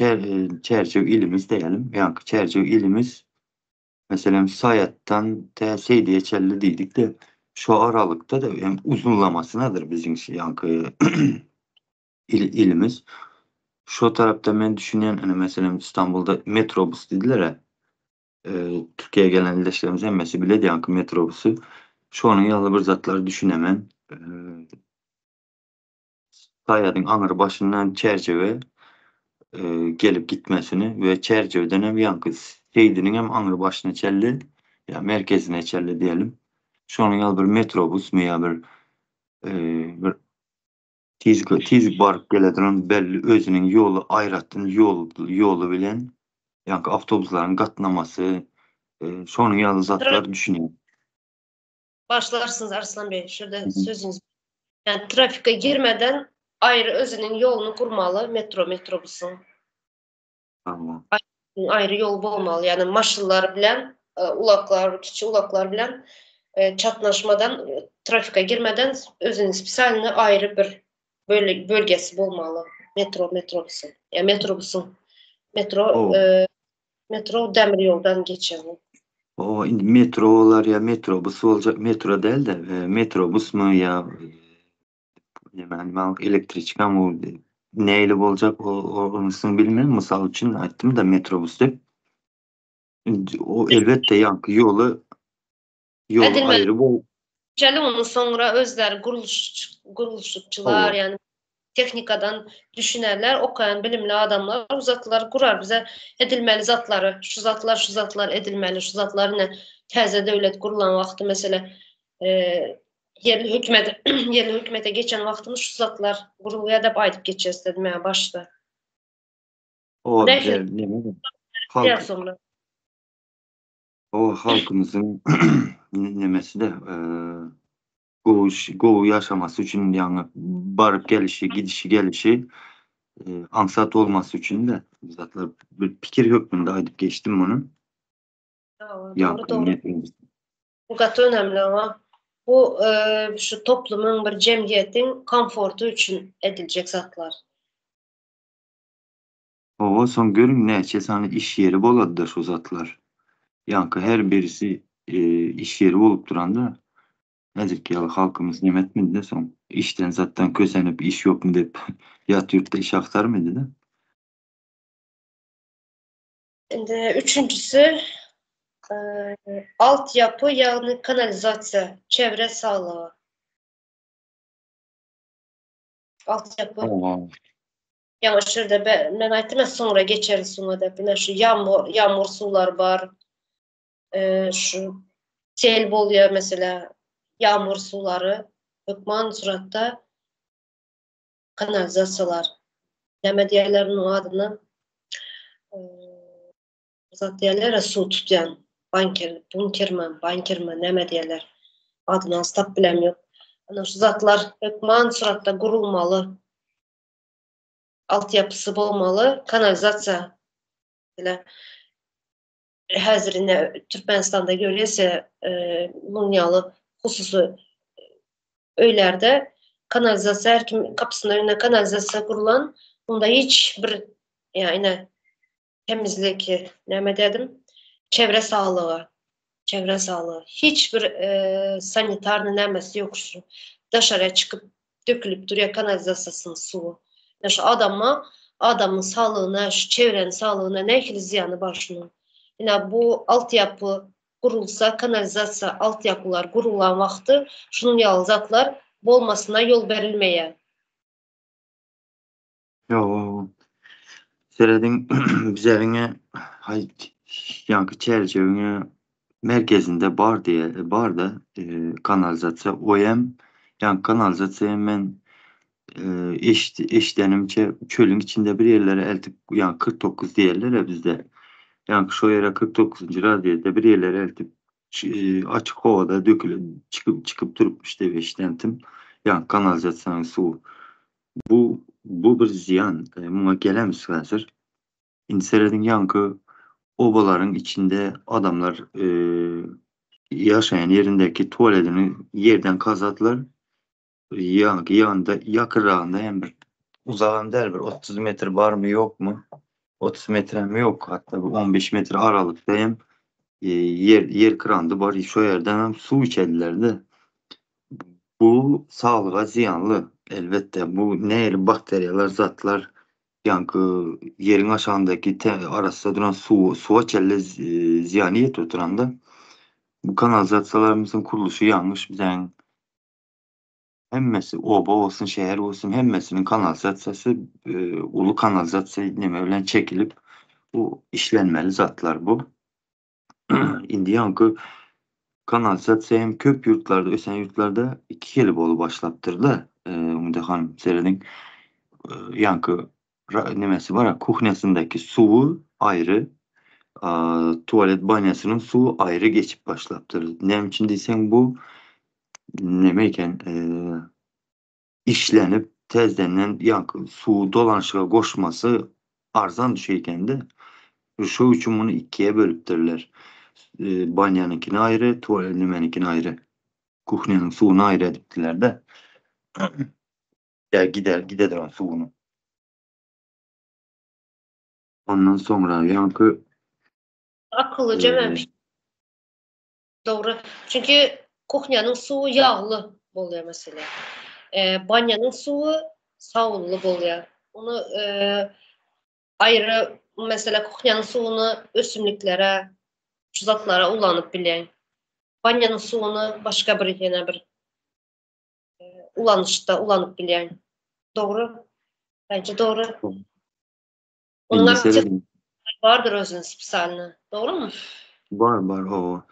Speaker 2: çerçeve ilimiz diyelim. Yankı çerçeve ilimiz mesela Sayat'tan şey diye çelli dedik de şu aralıkta da hem uzunlamasınadır bizim yankı ilimiz. Şu tarafta ben düşünen hani mesela İstanbul'da metrobüs dediler ya Türkiye'ye gelen ildeşlerimiz emmesi bile yankı metrobüsü. Şu anın yalı bir zatları düşünemem. Sayadın anır başından çerçeve gelip gitmesini ve çerçeveden hem yankı Seydinin hem anır başına çelli ya merkezine çelli diyelim. Şu anın yalı bir metrobüs mü ya bir tiz barıp gelediren belli özünün yolu ayrattın yolu bilen yankı avtobusların katlaması şunun yalı zatlar düşünüyor.
Speaker 1: Başlarsınız Arslan Bey. Şurada sözünüz. Yani trafike girmeden ayrı özünün yolunu kurmalı metrobüsün.
Speaker 2: Tamam.
Speaker 1: Ayrı yol olmalı. Yani maşınlar bilen küçük ulaklar bilen çatnaşmadan trafike girmeden özünün spesialini ayrı bir bölgesi olmalı. Metrobüsün. Yani metro demir yoldan geçen.
Speaker 2: O metrolar ya metrobüs olacak metro değil de metrobüs mü ya yani elektrik ama neyle olacak onu bilmiyorum. Misal için açtım da metrobüs de o elbette yankı yolu
Speaker 1: Edilmeli.
Speaker 2: ayrı bu.
Speaker 1: Onun sonra özler kuruluşçular yani teknikadan düşünerler, okuyan bilimli adamlar uzatlar kurar bize edilmeli zatları, şu zatlar edilmeli, şu zatlar ne təzə devlet kurulan vakti mesela yerli hükümete yerli hükümete geçen vaxtımız şu zatlar qurulğaya da aytıp geçeceğiz dedim ya başta.
Speaker 2: O
Speaker 1: Ne için?
Speaker 2: ne
Speaker 1: Biraz
Speaker 2: halk
Speaker 1: sonra.
Speaker 2: o halkımızın nemesi de qoğu yaşaması üçün yani barıp gelişi, gidişi gelişi ansat olması üçün de zatlar bir fikir hükmünde aydıp geçtim bunu.
Speaker 1: Doğru
Speaker 2: Yankı
Speaker 1: doğru.
Speaker 2: niyetimiz.
Speaker 1: Bu katı önemli ama bu şu toplumun bir cemiyetin komfortu için edilecek zatlar.
Speaker 2: O son görün ne hani iş yeri boladıdır şu zatlar. Yankı her birisi iş yeri olup duranda nedir ki ya halkımız nimet miydi de son işten zaten kösenip iş yok mu deyip yat yurtta iş aktar mıydı da.
Speaker 1: Şimdi üçüncüsü altyapı yani kanalizasyon, çevre sağlığı. Altyapı
Speaker 2: Oo.
Speaker 1: yavaşır da ben aytım sonra geçeriz sonra da bina şu yağmur sular var. Şu sel oluyor mesela yağmur suları hükman suratta kanalizasyonlar. Deme diğerlerinin o adını e, zat diğerler su tutuyan bunkerman neme diğerler adını astap bilem yok. Ana şu zatlar hükman suratta kurulmalı. Altyapısı olmalı. Kanalizasyon ile hazırında Türkmenistan'da görüyorsa bunyalı hususu öylerde kanalizasyon her kim kapısının önüne kanalizasyon kurulan bunda hiçbir yani temizlik ne dedim çevre sağlığı hiçbir sanitar nemesi yok şu dışarıya çıkıp dökülüp duruyor kanalizasyonun suyu. Yani şu adamın sağlığına, şu çevrenin sağlığına ne ilgili ziyanı var şunun. Yani bu altyapı kurulsa, kanalizasyon altyapılar kurulan vakti şunun yalnızaklar olmasına yol verilmeye.
Speaker 2: Yo, Seredin bizlerine yankı çerçevene merkezinde bar diye bar da kanalizasyon OEM yani kanalizasyon ben eşlenimçe çölün içinde bir yerlere eltip yani 49 diyorlar bizde. Yani şu yere 49. radyede bir yerlere eltip açık havada dökülüp çıkıp durup işte eşlentim. Yani kanalizasyon su. Bu bir ziyan. Buna gelemiz hazır. İnseredin yankı obaların içinde adamlar yaşayan yerindeki tuvaletini yerden kazattılar. Yanında yakırağında hem bir uzağında her bir 30 metre var mı yok mu? 30 metre mi yok? Hatta bu 15 metre aralıkta hem yer kırandı var. Şu yerden hem su içediler de. Bu sağlığa ziyanlı. Elbette bu nehir bakteriyalar zatlar yankı yerin aşağındaki arasında duran suya çelle ziyaniyet oturanda bu kanalizasyonlarımızın kuruluşu yanlış. Bizden hemmesi oba olsun şehir olsun hemmesinin kanalizasyası ulu kanalizasyon demeyle çekilip bu işlenmeli zatlar bu. İndi yankı kanalizasyon hem köp yurtlarda, ösen yurtlarda iki kere bolu başlattırdı. Umda hanım seyredin. Yankı nemesi var ya kuhnesindeki suyu ayrı, tuvalet banyasının suyu ayrı geçip başlattırdı. Nem için diysen bu nemeyken işlenip tezlenen yankı su dolanışığa koşması arzan düşeyken de şu üçün bunu ikiye bölüptürler. Banyanınkini ayrı, tuvaletininkini ayrı. Kuhnyanın suyunu ayrı ediptiler de. Ya gider o suyunu. Ondan sonra yankı
Speaker 1: Akıllıca
Speaker 2: e,
Speaker 1: dememiş. Doğru. Çünkü kuhnyanın suyu yağlı oluyor mesela. Banyanın suyu savunlu oluyor. Onu ayrı mesela kuhnyanın suyunu ösümlüklere, tuzaklara ulanıp bilen. Banyanın suyunu başka bir yine bir ulanışta ulanıp bilen. Doğru. Bence doğru.
Speaker 2: indi
Speaker 1: Onlar
Speaker 2: seyredin.
Speaker 1: vardır özünün spesialini. Doğru mu?
Speaker 2: Var o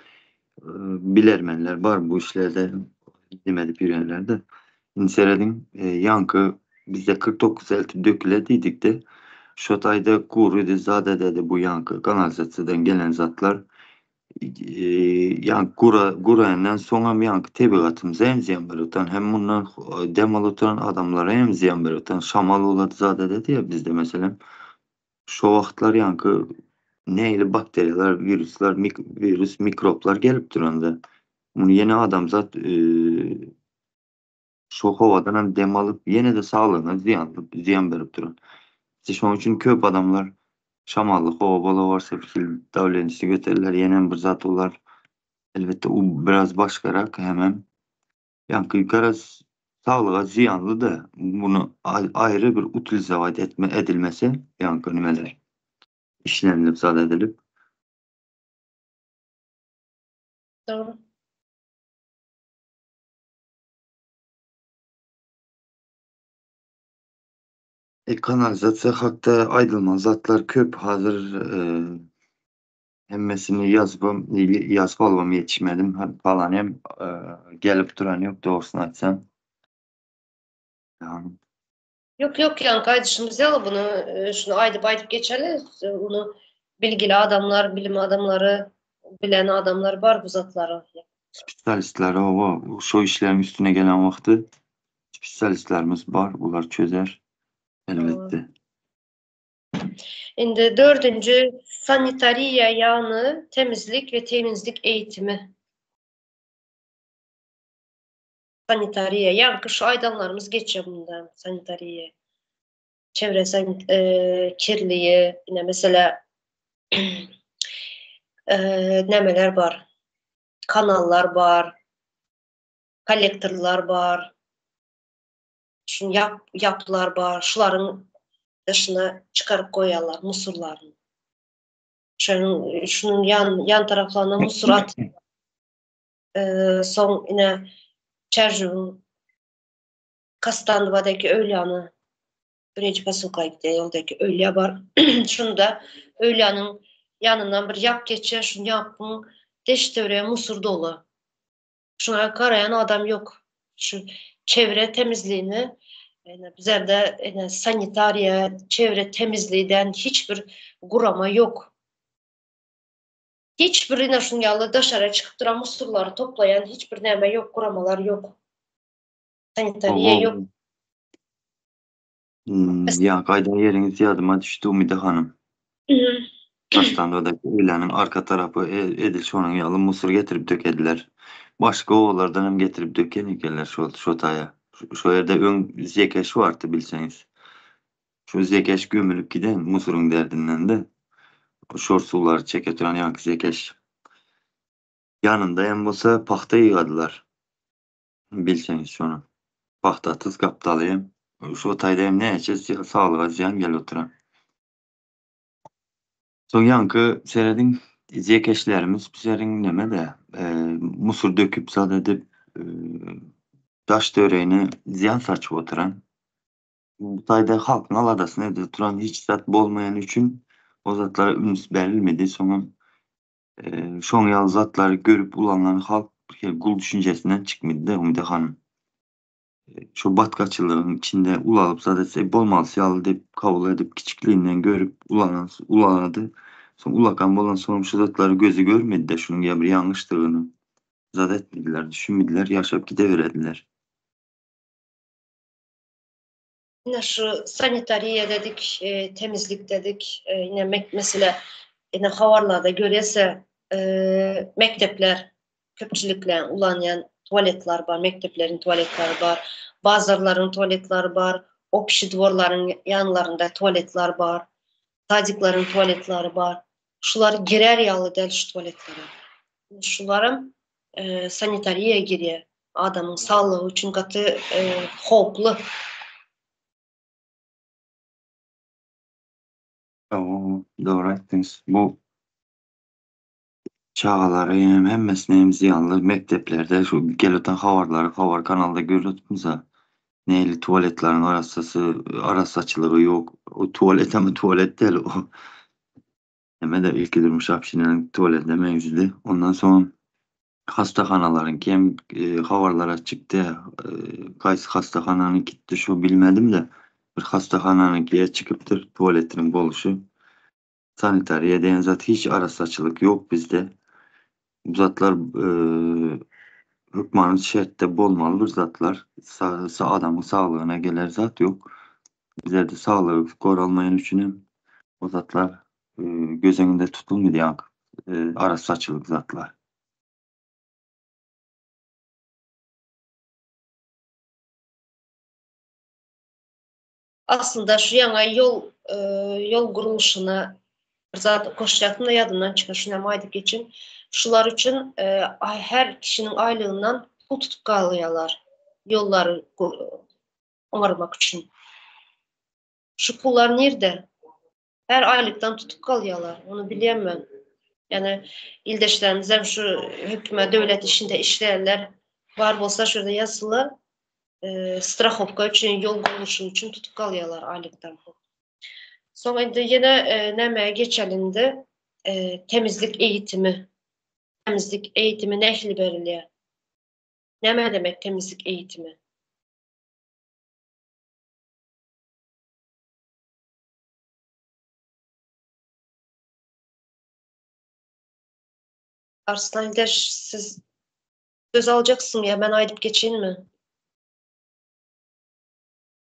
Speaker 2: bilermenler var bu işlerde. demedi bir yerlerde. İnseredin yankı bizde 49 elti dökülediydik de Şotay'da kuruydu zade dedi bu yankı kanalizasyondan gelen zatlar yani Gura'ndan sonra yankı tebigatımıza hem ziyan verirten hem bundan demal oturan adamlara hem ziyan verirten şamal oladı zade dedi ya bizde mesela şu vaxtlar yankı neyle bakteriyalar, virüsler, virüs, mikroplar gelip duranda. Bunu yeni adamzat şu havadan hem dem alıp yine de sağlığına ziyan verip durun. İşte şunun için köp adamlar şamallık, hava bala varsa fikir davlenişi götürürler. Yenen bir zat olar. Elbette o biraz başkarak hemen yankı yukarı sağlığa ziyanlı da bunu ayrı bir utilize edilmesi yankı nimeler işlenilip zat edilip
Speaker 1: Doğru.
Speaker 2: kanalizasyon hakta aydılmaz zatlar köp hazır hemmesini yazıp almam yetişmedim falan hem gelip duran yok doğrusunu açsam. Yani,
Speaker 1: Yok yok yani kardeşimiz yalı bunu şunu aydıp geçerli. Bunu bilgili adamlar, bilim adamları, bilen adamlar var bu zatları.
Speaker 2: spesyalistler o şu işlerin üstüne gelen vakti spesyalistlerimiz var. Bunlar çözer elbette.
Speaker 1: Şimdi dördüncü sanitariya yani temizlik ve temizlik eğitimi. Sanitariya yani kış aydanlarımız geçiyor bundan sanitariya. Çevresel kirliliği yine mesela nemeler var. Kanallar var, kolektörler var, şun yapılar var. Şuların dışına çıkarıp koyarlar musurlarını. Şunun yan taraflarına musur at. Son yine Çerjuv'un Kastanlı'daki Öğlan'ı birinci Pasulka'ya giden yoldaki Öğla var. Şunu da Öğla'nın yanından bir yap geçer. Şunu yapın. Deş devreye musur dolu. Şuna karayan adam yok. Şu çevre temizliğini yani bizler de yani sanitariye, çevre temizliğinden hiçbir kurama yok. Hiçbirine şunyalı dışarı çıkıp duran musurları toplayan hiçbir neme yok, kuramalar yok. Sanitariye yok.
Speaker 2: Ya kaydan yeriniz yadıma düştü Umide Hanım. Kastamonu'daki ilanın arka tarafı edilmiş onun yalı mısır getirip dökediler. Başka oğullardan hem getirip dökenikeler şotaya. Şu yerde ön zekeş vardı bilseniz. Şu zekeş gömülüp giden mısırın derdinden de şor suları çeketiren yankı zekeş. Yanında hem olsa pahta yığadılar. Bilseniz şunu. Pahta tız kaptalıyım. Şu otayda hem ne içeceğiz sağlığa ziyan gel oturan. Son yankı seyredin zekeşlerimiz bizlerin neme de musur döküp zat edip taş döreğini ziyan saçıp oturan bu tayda halkın aladasını evde turan hiç zat bolmayan için o zatlara ünüs verilmedi. Sonra şon yal zatları görüp ulanların halk gul düşüncesinden çıkmadı da Umide Hanım. Şu batkaçılığın içinde ulalıp zaten bolmalısı yalı deyip kabul edip küçüklüğünden görüp ulanadı. Son ulakan bolan sorumsuz zatları gözü görmedi de şunun ya bir yanlışlığını zat etmediler, düşünmediler, yaşap gideverediler.
Speaker 1: Yine şu sanitariye dedik, temizlik dedik. Yine mesela yine havarlarda görese mektepler köpçülükle ulanyan tuvaletler var, mekteplerin tuvaletleri var, bazılarının tuvaletleri var, opşi duvarların yanlarında tuvaletler var, tacikların tuvaletleri var. Şular girer yalı del şu tuvaletlere. Şularım sanitariye giriyor. Adamın sağlığı için katı hoplu.
Speaker 2: Tamam, doğru ettiniz. Bu çağları hemmesine hem ziyanlı mekteplerde şu gelotan havar kanalda görüyorsunuz ha. Neyli tuvaletlerin arası açılığı yok. O tuvalet ama tuvalet değil o. Hemen de ilk durmuş hapşinenin tuvalette mevcudu. Ondan sonra Hastaxanaların hem havarlara çıktı. Qaysı hastaxananın gitti şu bilmedim de bir hastaxananınkiye çıkıptır tuvaletinin boluşu. Sanitariye deyen zat hiç arasaçılık yok bizde. Bu zatlar hükmanın şertte bolmalı bir zatlar. Adamın sağlığına gelir zat yok. Bizler de sağlığı korunmayan üçün o zatlar göz önünde tutulmayan arasaçılık zatlar.
Speaker 1: Aslında şu yana yol kuruluşuna zaten koşacaktım da yadından çıkar. Şuna maydık geçin. Şular için her kişinin aylığından pul tutup kalıyorlar. Yolları onarmak için. Şu pullar nerede? Her aylıktan tutup kalıyorlar. Onu bileyim. Yani ildeşlerimizden şu hükümet, devlet işinde işleyenler var olsa şurada yazılı strahopka için, yol kuruluşu için tutup kalıyorlar aylıktan. Sonra yine nemeye geçelim de temizlik eğitimi. Temizlik eğitimi ne ehli veriliyor? Ne demek temizlik eğitimi? Arslan İldeş, siz söz alacaksın ya, ben aydıp geçeyim mi?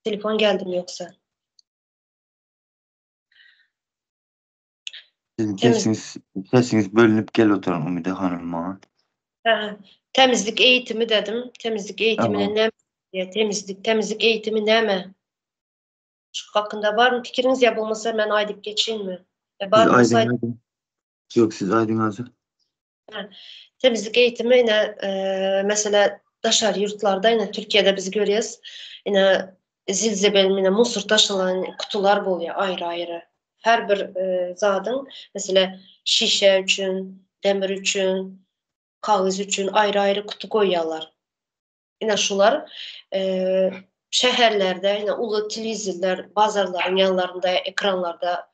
Speaker 1: Telefon geldi mi yoksa?
Speaker 2: Sizin
Speaker 1: Temiz,
Speaker 2: sesiniz bölünüp gel oturun Umide Hanım bana.
Speaker 1: temizlik eğitimi dedim. Temizlik eğitimine
Speaker 2: Tamam.
Speaker 1: ne diye temizlik eğitimi ne mi? Şu hakkında var mı fikriniz, ya bulmasa ben aydıp geçeyim mi?
Speaker 2: Siz
Speaker 1: Var mı
Speaker 2: Aydın
Speaker 1: olsaydı?
Speaker 2: Hazır. Yok siz Aydın Hazır.
Speaker 1: Temizlik eğitimi yine mesela dışarı yurtlarda yine Türkiye'de biz görüyoruz. Yine zilzebelin yine musur taşılan kutular oluyor ayrı ayrı. Her bir zadın mesela şişe için, demir için, kağız için ayrı ayrı kutu koyuyorlar. Yine şular şehirlerde yine ulu televizörler, bazarların yanlarında, ekranlarda,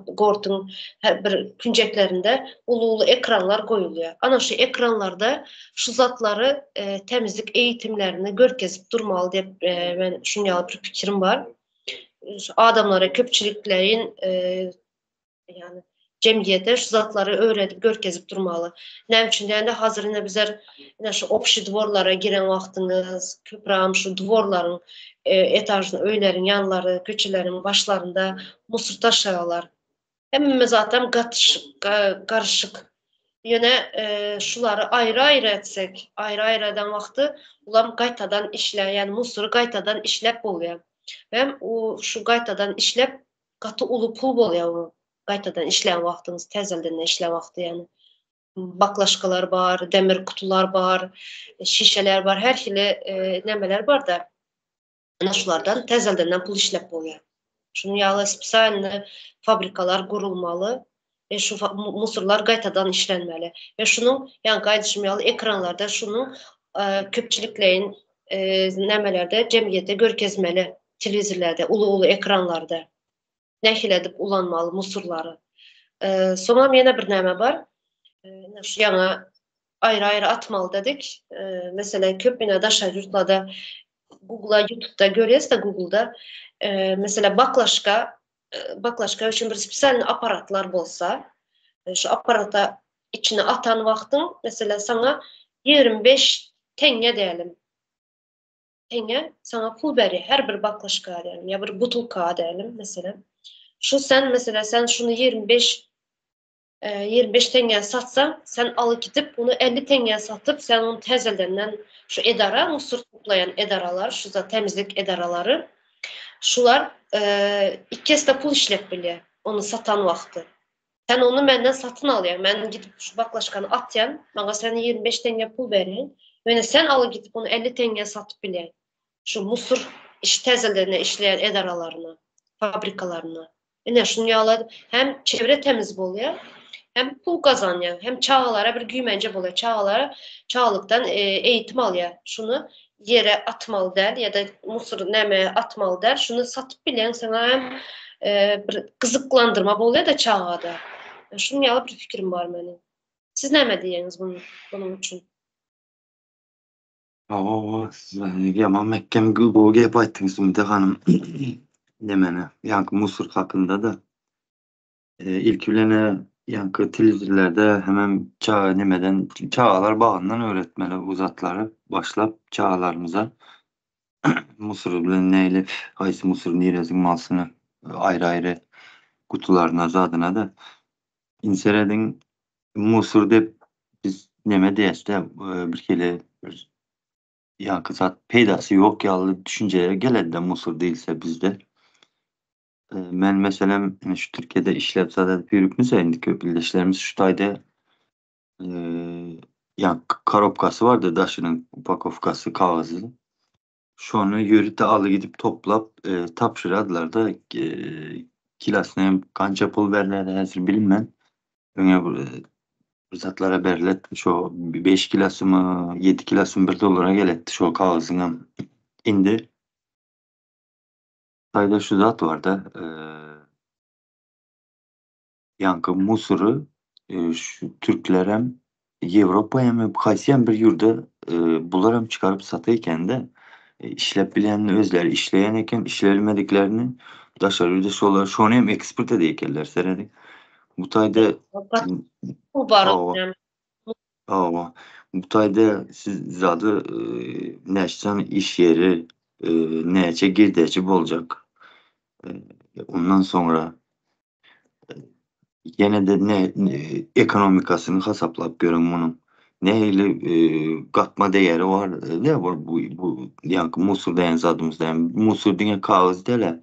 Speaker 1: gortun her bir künceklerinde ulu ekranlar koyuluyor. Ana şu ekranlarda şu zatları temizlik eğitimlerini görkezip durmalı diye ben şunu bir fikrim var. Adamlara köpçülüklerin yani cemiyete şu zatları öğrenip görkezip durmalı. Ne için de hazır yine bizler yine şu opşi dvorlara giren vaktiniz, köprağım şu dvorların etajın, öylerin yanları, köçelerin başlarında musur taşıyorlar. Hem zaten karışık. Yine şuları ayrı ayrı etsek, ayrı ayrı eden vakti ulan gaytadan işle, yani musuru gaytadan işlep oluyor. Hem o şu gaytadan işlep katı ulu pul oluyor o gaytadan işleyen vaktiniz, tezelden işleyen vakti yani. Baklaşkalar var, demir kutular var, şişeler var, her türlü nemeler var da şulardan tezelden pul işlep oluyor. Şunun yağlı spesialni fabrikalar kurulmalı ve şu musurlar gaytadan işlenmeli. Ve şunun yani kaydışmayalı ekranlarda şunun köpçülüklerin nemelerde cemiyete görkezmeli. Televizörlerde, ulu ekranlarda nəşr edip ulanmalı musurları. Sonra yine bir neme var. Şu yana ayrı ayrı atmalı dedik. Mesela köpüne daşa yurtlarda Google'a, YouTube'da görüyoruz da Google'da mesela baklaşka için bir spesial aparatlar bolsa şu aparata içine atan vaktin mesela sana 25 tenge diyelim. Tenge sana pul veriyor. Her bir baklaşka diyelim ya bir butulka diyelim mesela. Şu sen mesela sen şunu 25 tenge satsan sen alıp gidip bunu 50 tenge satıp sen onu tezelden şu edara, musur toplayan edaralar, şu da temizlik edaraları şular ilk kez de pul işlep bile onu satan vakti. Sen onu benden satın alıyorsun. Ben gidip şu baklaşkanı atyan, bana sen 25 tenge pul verin. Yani sen alıp gidip onu 50 tenge satıp bile şu musur iş tezellerine işleyen edaralarına, fabrikalarına. Yani şunu yağlar hem çevre temiz oluyor hem pul kazanıyor. Hem çağlara bir güymence oluyor. Çağlıktan eğitim alıyor. Şunu yere atmalı der ya da musur neme atmalı der. Şunu satıp bilen sana hem bir kızıklandırma oluyor da çağda. Şunun yalı bir fikrim var benim. Siz ne diyeceksiniz bunun için?
Speaker 2: Yaman Mekkem bu gep ayttınız Ümide Hanım. Demene. Yankı Musur hakkında da ilk bilene yankı televizörlerde hemen çağ nemeden çağlar bağından öğretmeli uzatları başlap çağlarımıza Musur bilen neyle haysi Musur nirezin malsını ayrı ayrı kutularına zadına da inseredin Musur dep biz neme deyeste bir kere yankı zat peydası yok yallı düşüncelere geledi de Musur değilse bizde. Ben mesela şu Türkiye'de işlep zaten büyük müzeyindik köpüldeşlerimiz şu tayda e, yani karopkası vardı daşının upakovkası kağızı. Şu an yürüte alı gidip toplap tapşıradılar da kilasına kança pul verirler hazır bilinmem. Öne zatlara berlet şu 5 kilası mı 7 kilası mı bir dolara geletti şu kağızına indi. Tayda şu zat vardı. Yankı Musur'u şu Türklere Avrupa'ya mı Kayseri'ye bir yurda bularam çıkarıp satıyken de işlep bilen özler işleyen eken işlenmediklerini dışarıda şolar şonu hem eksport edeykenler seredik. Bu tayda
Speaker 1: Fakat bu barın
Speaker 2: o
Speaker 1: yani
Speaker 2: o bu tayda siz zadı neşten iş yeri neçe girdeci olacak. Ondan sonra gene de ekonomikasını hesaplap görün bunun. Neyle katma değeri var. Ne var bu yani Musul deyen zadımızda. Yani Musul diye kağıt dele.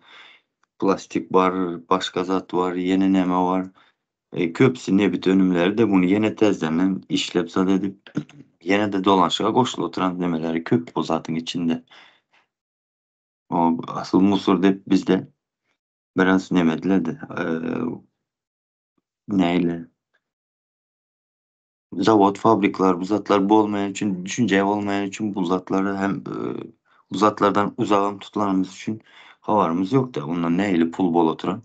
Speaker 2: Plastik var, başka zat var, yeni neme var. Köpsi nebit önümleri de bunu yine tezden işlep zat edip yine de dolaşığa koşul oturan demeleri köp o zatın içinde. O asıl Musul de bizde biraz nemediler de neyle zavod, fabrikalar, bu zatlar bu olmayan için, düşünce olmayan için bu zatları hem bu zatlardan uzağım tutulanımız için havarımız yok da ondan neyle pul bol oturan.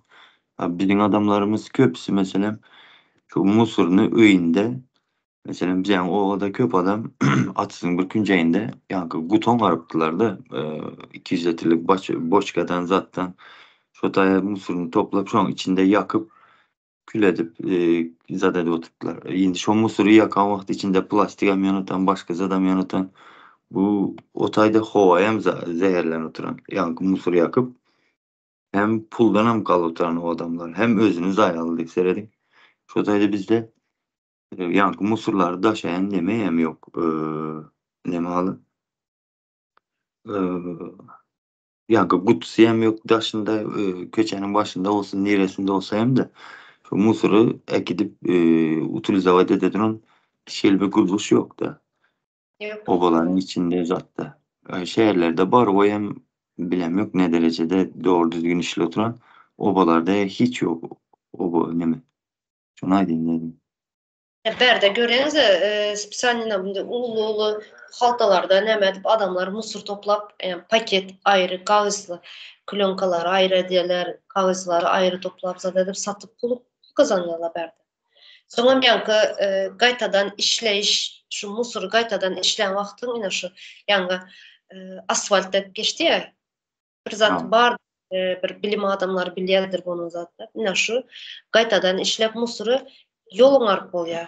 Speaker 2: Abi bizim adamlarımız köpsü mesela şu Musur'un öyünde mesela biz yani o da köp adam atsın bir künceyinde yani guton arıptılar da 200 litrelik boçkadan zattan şu taya Musur'unu toplayıp şu an içinde yakıp kül edip zade oturttular. Şimdi şu Musur'u yakan vakit içinde plastik hem yanıtan başka zadam yanıtan bu otayda havaya hem zehirlen oturan. Yani Musur yakıp hem puldan hem kal oturan o adamlar. Hem özünü zayalıdık seyredik. Şu otayda bizde yani Musurları daşayan neme hem yok. Neme halı. Yani kutusu hem yok daşında köçenin başında olsun neresinde olsa hem de şu Musur'u ekidip utilize dediğinin şey bir kuruluş yok da.
Speaker 1: yok.
Speaker 2: Obaların içinde zaten. Şehirlerde var o hem bilem yok ne derecede doğru düzgün işle oturan obalarda hiç yok. Oba ne mi? Şuna dinledim.
Speaker 1: Berde göreniz spesialinde bunda ulu haltalarda ne edip adamlar mısır toplap paket ayrı kağızlı klonkalar ayrı ediyorlar kağızları ayrı toplap edip satıp pul kazanıyorlar berde. Sonra yankı gaytadan işleyiş şu mısır gaytadan işleyen vaktin yine şu yani asfalt hep geçti ya bir zat
Speaker 2: Ha,
Speaker 1: var bir bilim adamları biliyordur bunu zaten. Yine şu gaytadan işlep mısırı yolun arp oluyor.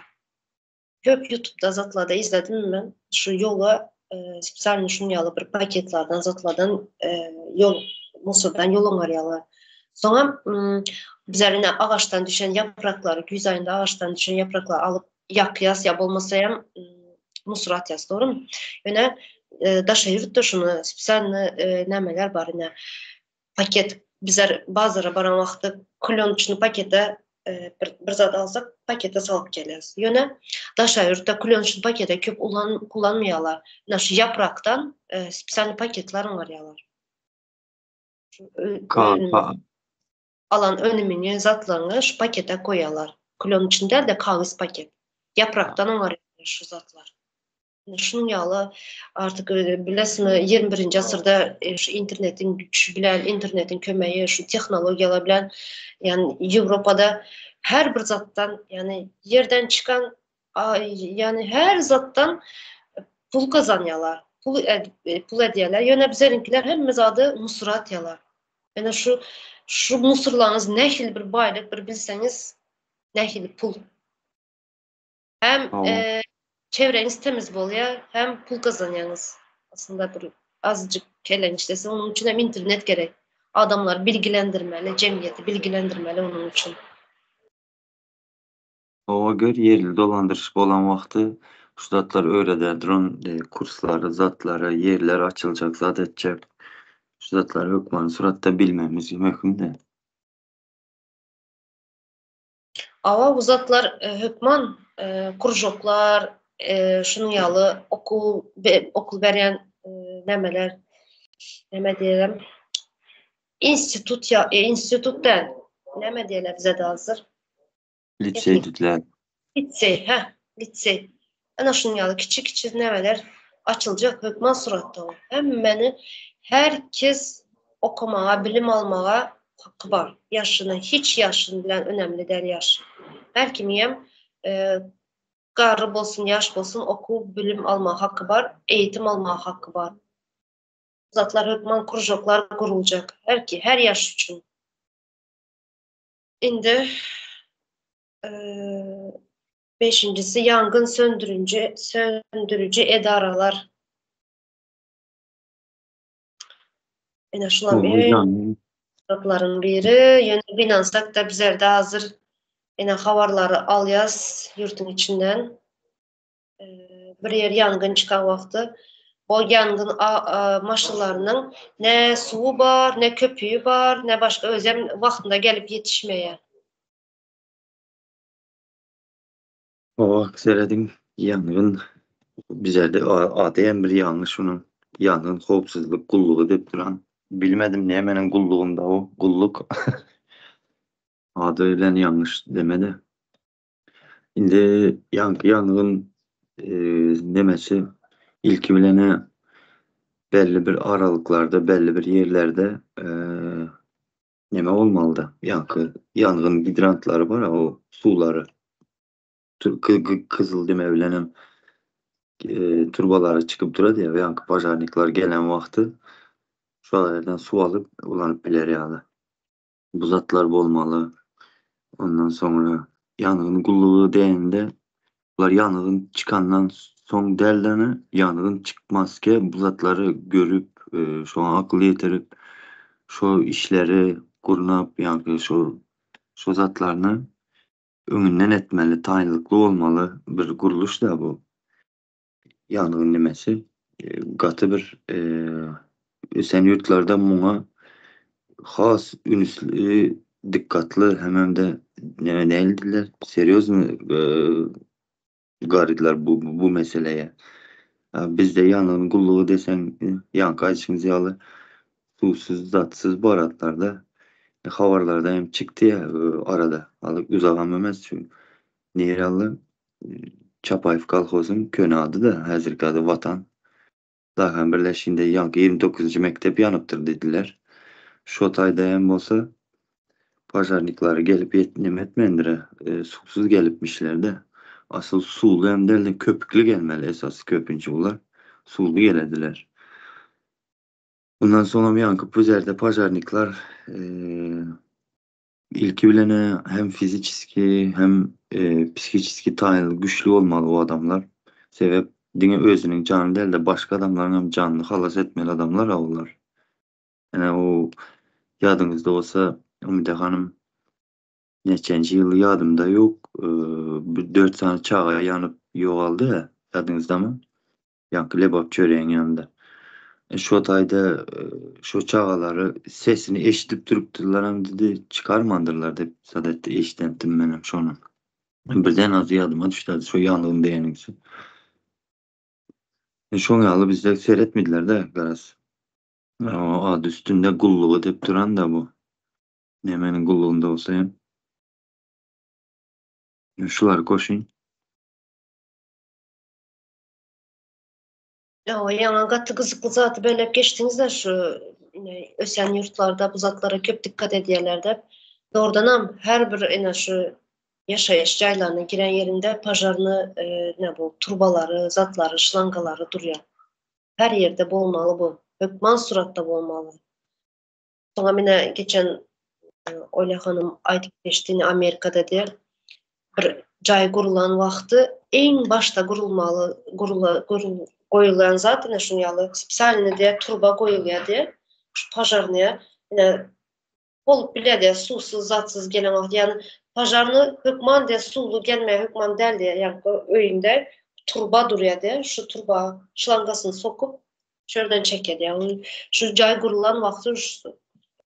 Speaker 1: Köp YouTube'da zatlarda izledim ben. Şu yola spesialni şunyalı bir paketlerden zatlardan yol Mısır'dan yolun arıyorlar. Sonra üzerine ağaçtan düşen yaprakları, güz ayında ağaçtan düşen yaprakları alıp yakıyas ya olmasa hem Mısır atyas doğru mu? Yine daşa yurtta şunu spesialni nemeler var yine paket bizler bazıları baran vakti klon için pakete bir zat alsak pakete salıp geliriz. Yöne daşa yurtta klon için pakete köp kullanmayalar. Naşı yapraktan spesialni paketlerin var yalar.
Speaker 2: ka, ka,
Speaker 1: Alan önümünü zatlarını şu pakete koyalar. Klon için değil de kağıt paket. Yapraktan var şu zatlar. Şunun yağlı artık bilesiniz 21. asırda şu internetin gücü bilen, internetin kömeği, şu teknolojiyalar bilen yani Avrupa'da her bir zattan yani yerden çıkan yani her zattan pul kazanıyorlar. pul ediyorlar. Yine bizlerinkiler hemmimiz adı musurat yalar. Yani şu musurlarınız nehil bir bayrak bir bilseniz nehil pul. Hem
Speaker 2: Tamam.
Speaker 1: çevreniz temiz oluyor hem pul kazanıyorsunuz. Aslında bir azıcık kelençlesi. Onun için hem internet gerek. Adamlar bilgilendirmeli, cemiyeti bilgilendirmeli onun için.
Speaker 2: Ona göre yerli dolandırıcı olan vakti şu zatlar öğrederdir. Onun kursları, zatları, yerler açılacak, zat edecek. Şu zatlar hükman suratta bilmemiz mümkün de.
Speaker 1: Ama bu zatlar hükman kurjoklar, şunun yalı okul veren nemeler, neme diyelim, instituttan neme diyelim bize de hazır.
Speaker 2: Litsey dütler.
Speaker 1: Litsey. Ana şunun yalı küçük nemeler açılacak hükman suratta o. Hemen herkes okumaya, bilim almaya hakkı var. Hiç yaşını bilen önemli değil yaş. Her kimiyem qarı olsun, yaş olsun, oku, bilim alma hakkı var, eğitim alma hakkı var. Zatlar hükman kurjoklar kurulacak. Her yaş için. İndi beşincisi yangın söndürücü edaраlar. Yine şulam
Speaker 2: O yani
Speaker 1: kurjokların biri. Yine binansak da bizlerde hazır yine havarları al yaz yurtun içinden. Bir yer yangın çıkan vakti o yangın maşınlarının ne suyu var, ne köpüğü var, ne başka özlem vaktinde gelip yetişmeye.
Speaker 2: o seyredin yangın bizlerde adeyen bir yanlış onun yangın kovsuzluk kulluğu deyip duran bilmedim ne hemen kulluğunda o kulluk adı öyle yanlış demedi. Şimdi yangın demesi ilk bilene belli bir aralıklarda belli bir yerlerde neme olmalı yangın hidrantları var ya, o suları kızıl demevlenem turbaları çıkıp duradı ya yankı pajarniklar gelen vakti şuralardan su alıp ulanıp bilir yani. Bu zatlar olmalı. Ondan sonra yangın kulluğu değerinde bunlar yangın çıkandan son derlerine yangın çıkmaz ki bu zatları görüp şu an akıl yetirip şu işleri kurunap yani şu zatlarını önünden etmeli, tayinlikli olmalı bir kuruluş da bu yangın demesi. Katı bir sen yurtlarda buna has ünüslü dikkatli hemen de ne eldiler seriyoz mu garidiler bu meseleye. Ya bizde yangın kulluğu desen yankı açın ziyalı susuz zatsız baharatlarda havarlarda hem çıktı ya arada alıp uzağamamaz çünkü Nihiralı Çapayf Kalkoz'un köyüne adı da hazırki adı Vatan. Daha birleşinde yankı 29. mektep yanıptır dediler. Şotayda hem olsa pajarnikları gelip yetinem etmendire susuz gelipmişler de asıl sulu hem de köpüklü gelmeli esas köpüncü bunlar. Sulu gelediler. Bundan sonra yankı püzerde pajarniklar ilki bilene hem fiziki hem psikiki tayin güçlü olmalı o adamlar. Sebep dine özünün canı değil de başka adamların hem canını halas etmeli adamlar avlar. Yani o yadınızda olsa Ümide Hanım neçenci yılı yadımda yok. 4 tane çağa yanıp yoğaldı ya yadınızda mı? Yankı lebap çöreğin yanında. Şu tayda şu çağaları sesini eşitip durupturlar hem dedi çıkarmandırlar de sadette eşitlendim benim şunu. Birden az yadıma düştü şu yandığım değerlisi. Şunu yalı bizde seyretmediler de garaz. O adı üstünde kulluğu deyip duran da bu. Nemenin kulluğunda olsa hem. Şuları koşun.
Speaker 1: Ya yana katı kızıklı zatı böyle geçtiğinizde şu yine ösen yurtlarda bu zatlara köp dikkat ediyorlar da doğrudan her bir yine şu yaşayış caylarına giren yerinde pajarını ne bu turbaları, zatları, şlangaları duruyor. Her yerde bolmalı bu. Hökman suratda bolmalı. Sonra mine geçen Ola hanım aytıp geçtiğini Amerika'da diye bir cay kurulan vakti en başta kurulmalı, koyulan zaten şunu yalı spesialini diye turba koyuluyor diye şu pajarnıya yine olup bile diye susuz zatsız gelen vakti yani pajarını hükman diye sulu gelmeye hükman der diye yani öğünde turba duruyor diye şu turba şlangasını sokup şuradan çekiyor diye şu cay kurulan vakti şu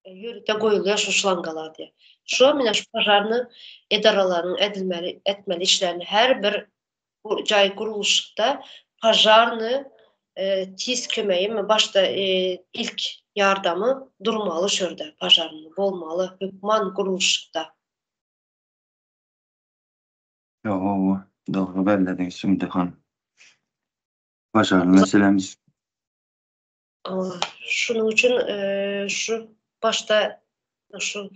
Speaker 1: yörükte koyuluyor şu şlangalar diye. Şu an şu pajarını edaraların etmeli işlerini her bir cay kuruluşta pajarını tiz kömeği mi başta ilk yardımı durmalı şurada pajarını bolmalı hükman kuruluşta.
Speaker 2: Yo, doğru belledin şimdi han. Başarılı meselemiz.
Speaker 1: Ama şunun için şu başta şu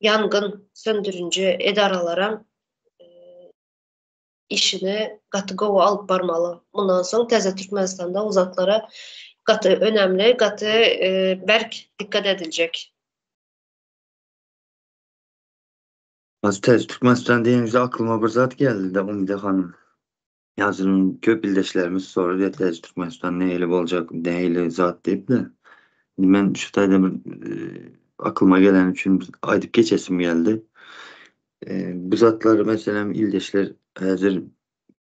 Speaker 1: yangın söndürüncü edaralara işini katı gova alıp barmalı. Bundan sonra teze Türkmenistan'da uzaklara katı önemli, katı berk dikkat edilecek.
Speaker 2: Az tez Türkmenistan deyince aklıma bir zat geldi de Umide Hanım. Yazının köp ildeşlerimiz sonra diye tez Türkmenistan neyle olacak, neyle zat deyip de. Ben şu tayda bir aklıma gelen için aydıp geçesim geldi. Bu zatları mesela ildeşler hazır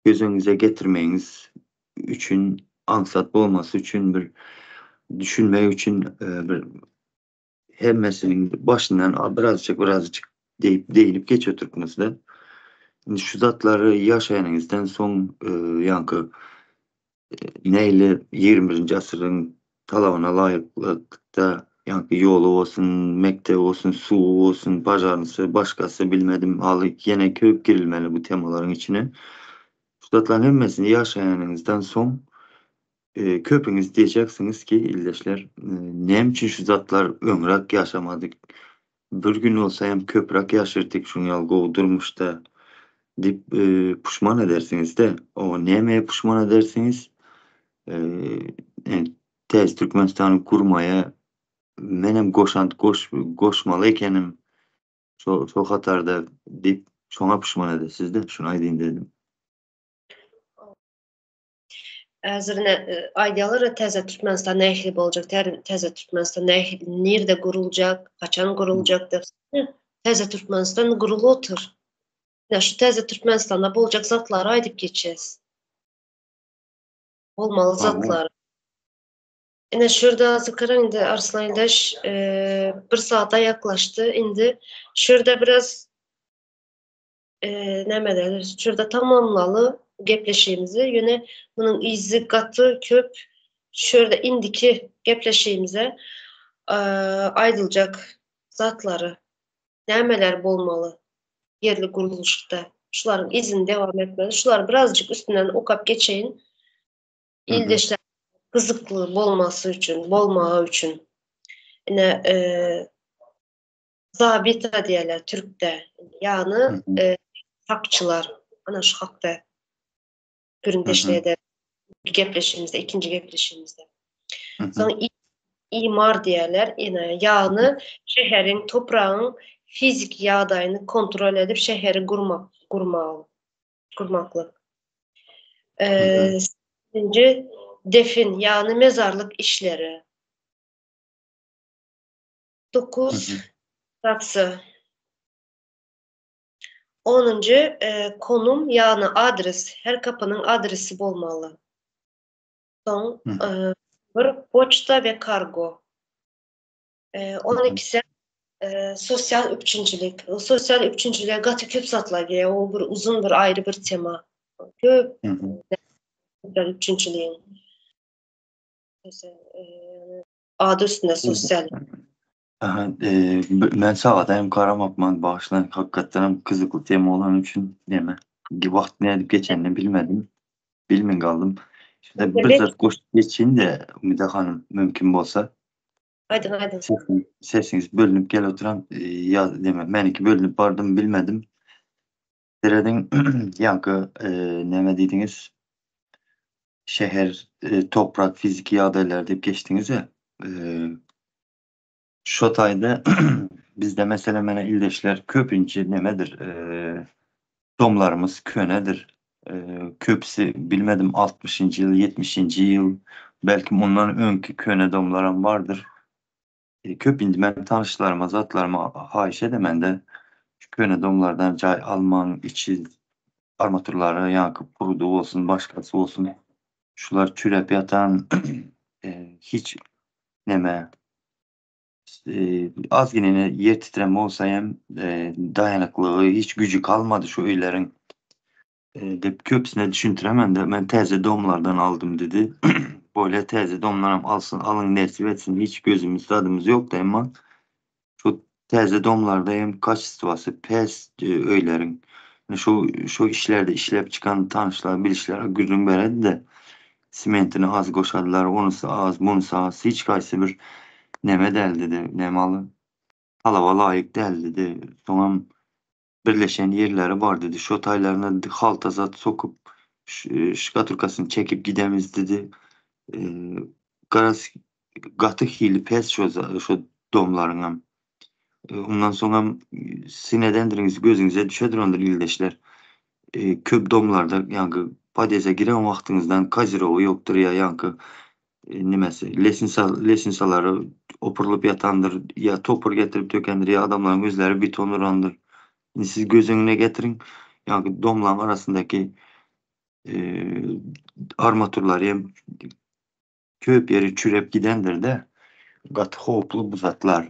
Speaker 2: gözünüze getirmeyiniz üçün ansat olması için bir düşünme için bir hem meselenin başından birazcık deyip değinip geçiyor Türkmenist'te. Şu zatları yaşayanınızdan son yankı neyle 21. asırın talavına layıklıkta yankı yolu olsun, mektebi olsun, su olsun, pajarnısı, başkası bilmedim halı yine köp girilmeli bu temaların içine. Şu zatların hemmesini yaşayanınızdan son köpünüz diyeceksiniz ki ildeşler nem için şu zatlar ömrak yaşamadık. Bir gün olsa hem köprak yaşırdık şunu yalgı durmuş da deyip puşman edersiniz de o nemeye puşman edersiniz tez Türkmenistan'ı kurmaya menem koşmalı ikenim çok hatarda deyip şuna pişman edesiz de şuna edeyim dedim.
Speaker 1: Aydiyaları teze Türkmenistan ne ehli olacak, teze Türkmenistan nerede kurulacak, kaçan kurulacak dersin. Teze Türkmenistan kurulu otur. Ya şu teze Türkmenistan'da bulacak zatları aydıp geçeceğiz. Olmalı
Speaker 2: Tamam.
Speaker 1: zatlar. Yine şurada zıkırın indi Arslan İldeş bir saate yaklaştı. İndi şurada biraz ne şurada tamamlalı gepleşiğimizi yine bunun izi katı köp şurada indiki gepleşiğimize ayrılacak zatları nemeler bolmalı yerli kuruluşta şuların izin devam etmeli. Şular birazcık üstünden okap geçeyin. İldeşler kızıklığı bolması için, bolmağı için. Yine zabita diyorlar Türk'te. Yani hakçılar. Ana şu hakta göründeşlerde gepleşimizde, ikinci gepleşimizde. Sonra imar diyorlar. Yine yani şehrin, toprağın fizik yağdayını kontrol edip şehri kurmaklık. Şimdi defin yani mezarlık işleri. 9 saksı. 10. Konum yani adres. Her kapının adresi olmalı. Son bir poçta ve kargo. 12'si sosyal üçüncülük. O sosyal üçüncülüğe gatı köp satlar diye o bir uzun bir ayrı bir tema. Köp üçüncülüğün. Adı üstünde sosyal.
Speaker 2: Aha, ben sağdayım karamakman bağışlan hakikaten kızıklı tema olan için deme. Vakit ne edip geçenini bilmedim. Bilmin kaldım. İşte bir zat koş geçin de Umide Hanım mümkün olsa.
Speaker 1: Haydi.
Speaker 2: Sesiniz bölünüp gel oturan ya deme. Ben iki bölünüp vardım bilmedim. Deredin yankı ne mi dediniz? şehir, toprak, fiziki adaylar deyip geçtiniz ya. Şu tayda bizde mesela mene ildeşler köpünçe nemedir? Domlarımız könedir. Köpsi bilmedim 60. yıl, 70. yıl, belki ondan önkü köne domlaram vardır. Köpünce ben tanışlarıma, zatlarıma haişe de ben de şu köne domlardan cay alman içi armaturları yakıp kuruduğu olsun, başkası olsun. Şular çürep yatan hiç neme az yine yer titreme olsa hem dayanıklılığı hiç gücü kalmadı şu öylerin dep köpsüne düşüntüremem de ben teze domlardan aldım dedi. Böyle teze domlarım alsın alın nasip etsin hiç gözümüz tadımız yoktu ama şu teze domlarda hem kaç sıvası pes öylerin şu işlerde işlep çıkan tanışlar bilişler gücün beredi de simentini az koşadılar onusu az bunusu az hiç kaysı bir neme del dedi nemalı talaba layık del dedi sonra birleşen yerleri var dedi. Şotaylarına haltazat sokup şkaturkasını çekip gidemiz dedi. E, Garas gatı hili pes şu domlarına. Ondan sonra sinedendiriniz gözünüze düşedir ondır ildeşler. Köp domlarda yankı padeze giren vaxtınızdan kazirovu yoktur ya yankı nimesi lesinsaları opurulup yatandır ya topur getirip tökendir ya adamların gözleri bitonurandır. Siz göz önüne getirin. Yani domlan arasındaki e, armaturlar hem köp yeri çürep gidendir de gat hoplu buzatlar.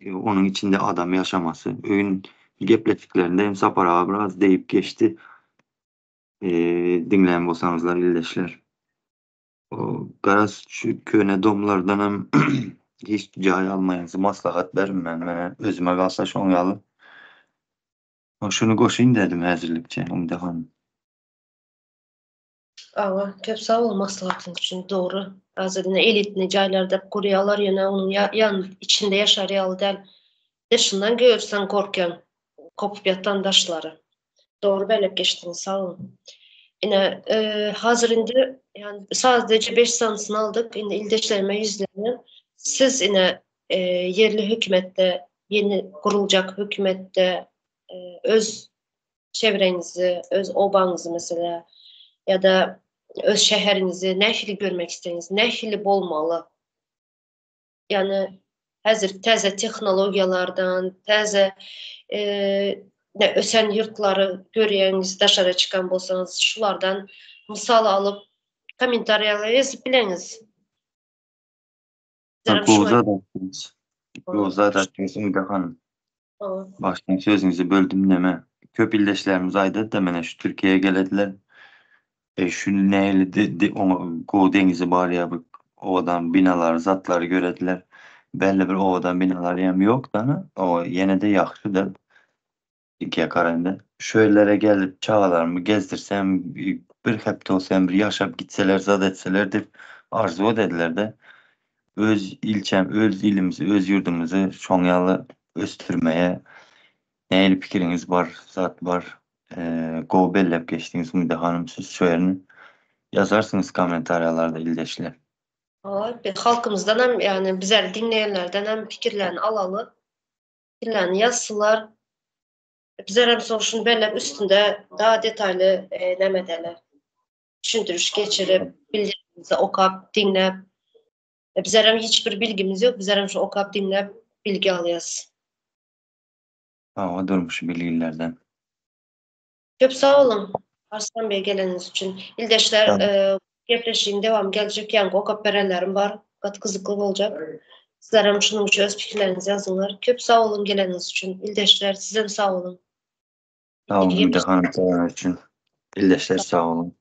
Speaker 2: Onun içinde adam yaşaması. Öğün gepletiklerinde hem sapara biraz deyip geçti. E, Dinleyen bolsanızlar ildeşler. O garaz şu köne domlardan hem hiç cay almayınızı maslahat verin ben özüme kalsa şon yalı. Şunu koşayım dedim hazırlıkça. Umdahan.
Speaker 1: Ama köp sağ ol maslahatın için doğru. Azadine elitini caylarda kuruyalar yana onun yan içinde yaşar yalı del. Dışından görürsen korkuyan kopup yatan daşları. Doğru belep geçtiniz sağ olun. Yine hazır indi yani sadece 5 sansını aldık. Yine ildeşlerime yüzlerini. Siz yine yerli hükümette yeni kurulacak hükümette e, öz çevrenizi, öz obanızı mesela ya da öz şehrinizi ne fili görmek istəyiniz, ne fili olmalı? Yani hazır teze texnologiyalardan, teze ne ösen yurtları görüyeniz, daşara çıkan bolsanız şulardan misal alıp komentaryalara yazıp bileniz. Zarım şuna.
Speaker 2: Goza da Goza da Umdahan. Baştan sözünüzü böldüm deme. Köp ildeşlerimiz ayda da mene şu Türkiye'ye gelediler. Şu neyle Go denizi bari ya bu ovadan binalar, zatları görediler. Belli bir ovadan binalar hem yok da o yine de yaxşı da ikiye karayında. Şöylere gelip çağlarımı gezdirsem bir hepte olsam bir yaşap gitseler zat etseler de arzu dediler de öz ilçem, öz ilimizi, öz yurdumuzu şonyalı östürmeye neyle fikriniz var, zat var. Go bellep geçtiğiniz Umide Hanım siz şöyle yazarsınız komentaryalarda ildeşler.
Speaker 1: Halkımızdan hem yani bizler dinleyenlerden hem fikirlerini alalı, fikirlerini yazsılar. Bizler hem soruşun belli üstünde daha detaylı nemedeler. Düşündürüş geçirip, bildiğimizi okuyup, dinleyip. Bizler hem hiçbir bilgimiz yok. Bizler hem şu okuyup, dinleyip bilgi alıyoruz.
Speaker 2: O durmuş bilgilerden.
Speaker 1: Çok sağ olun Arslan Bey geleniz için. İldeşler
Speaker 2: Tamam.
Speaker 1: gepleşiğin devam gelecek. Yani okuyup verenlerim var. Kat kızıklı olacak. Sizler hem şunun için öz fikirlerinizi yazınlar. Çok sağ olun geleniz için. İldeşler size sağ olun.
Speaker 2: Sağ olun
Speaker 1: İki
Speaker 2: Umide Hanım için. İldeşler sağ olun.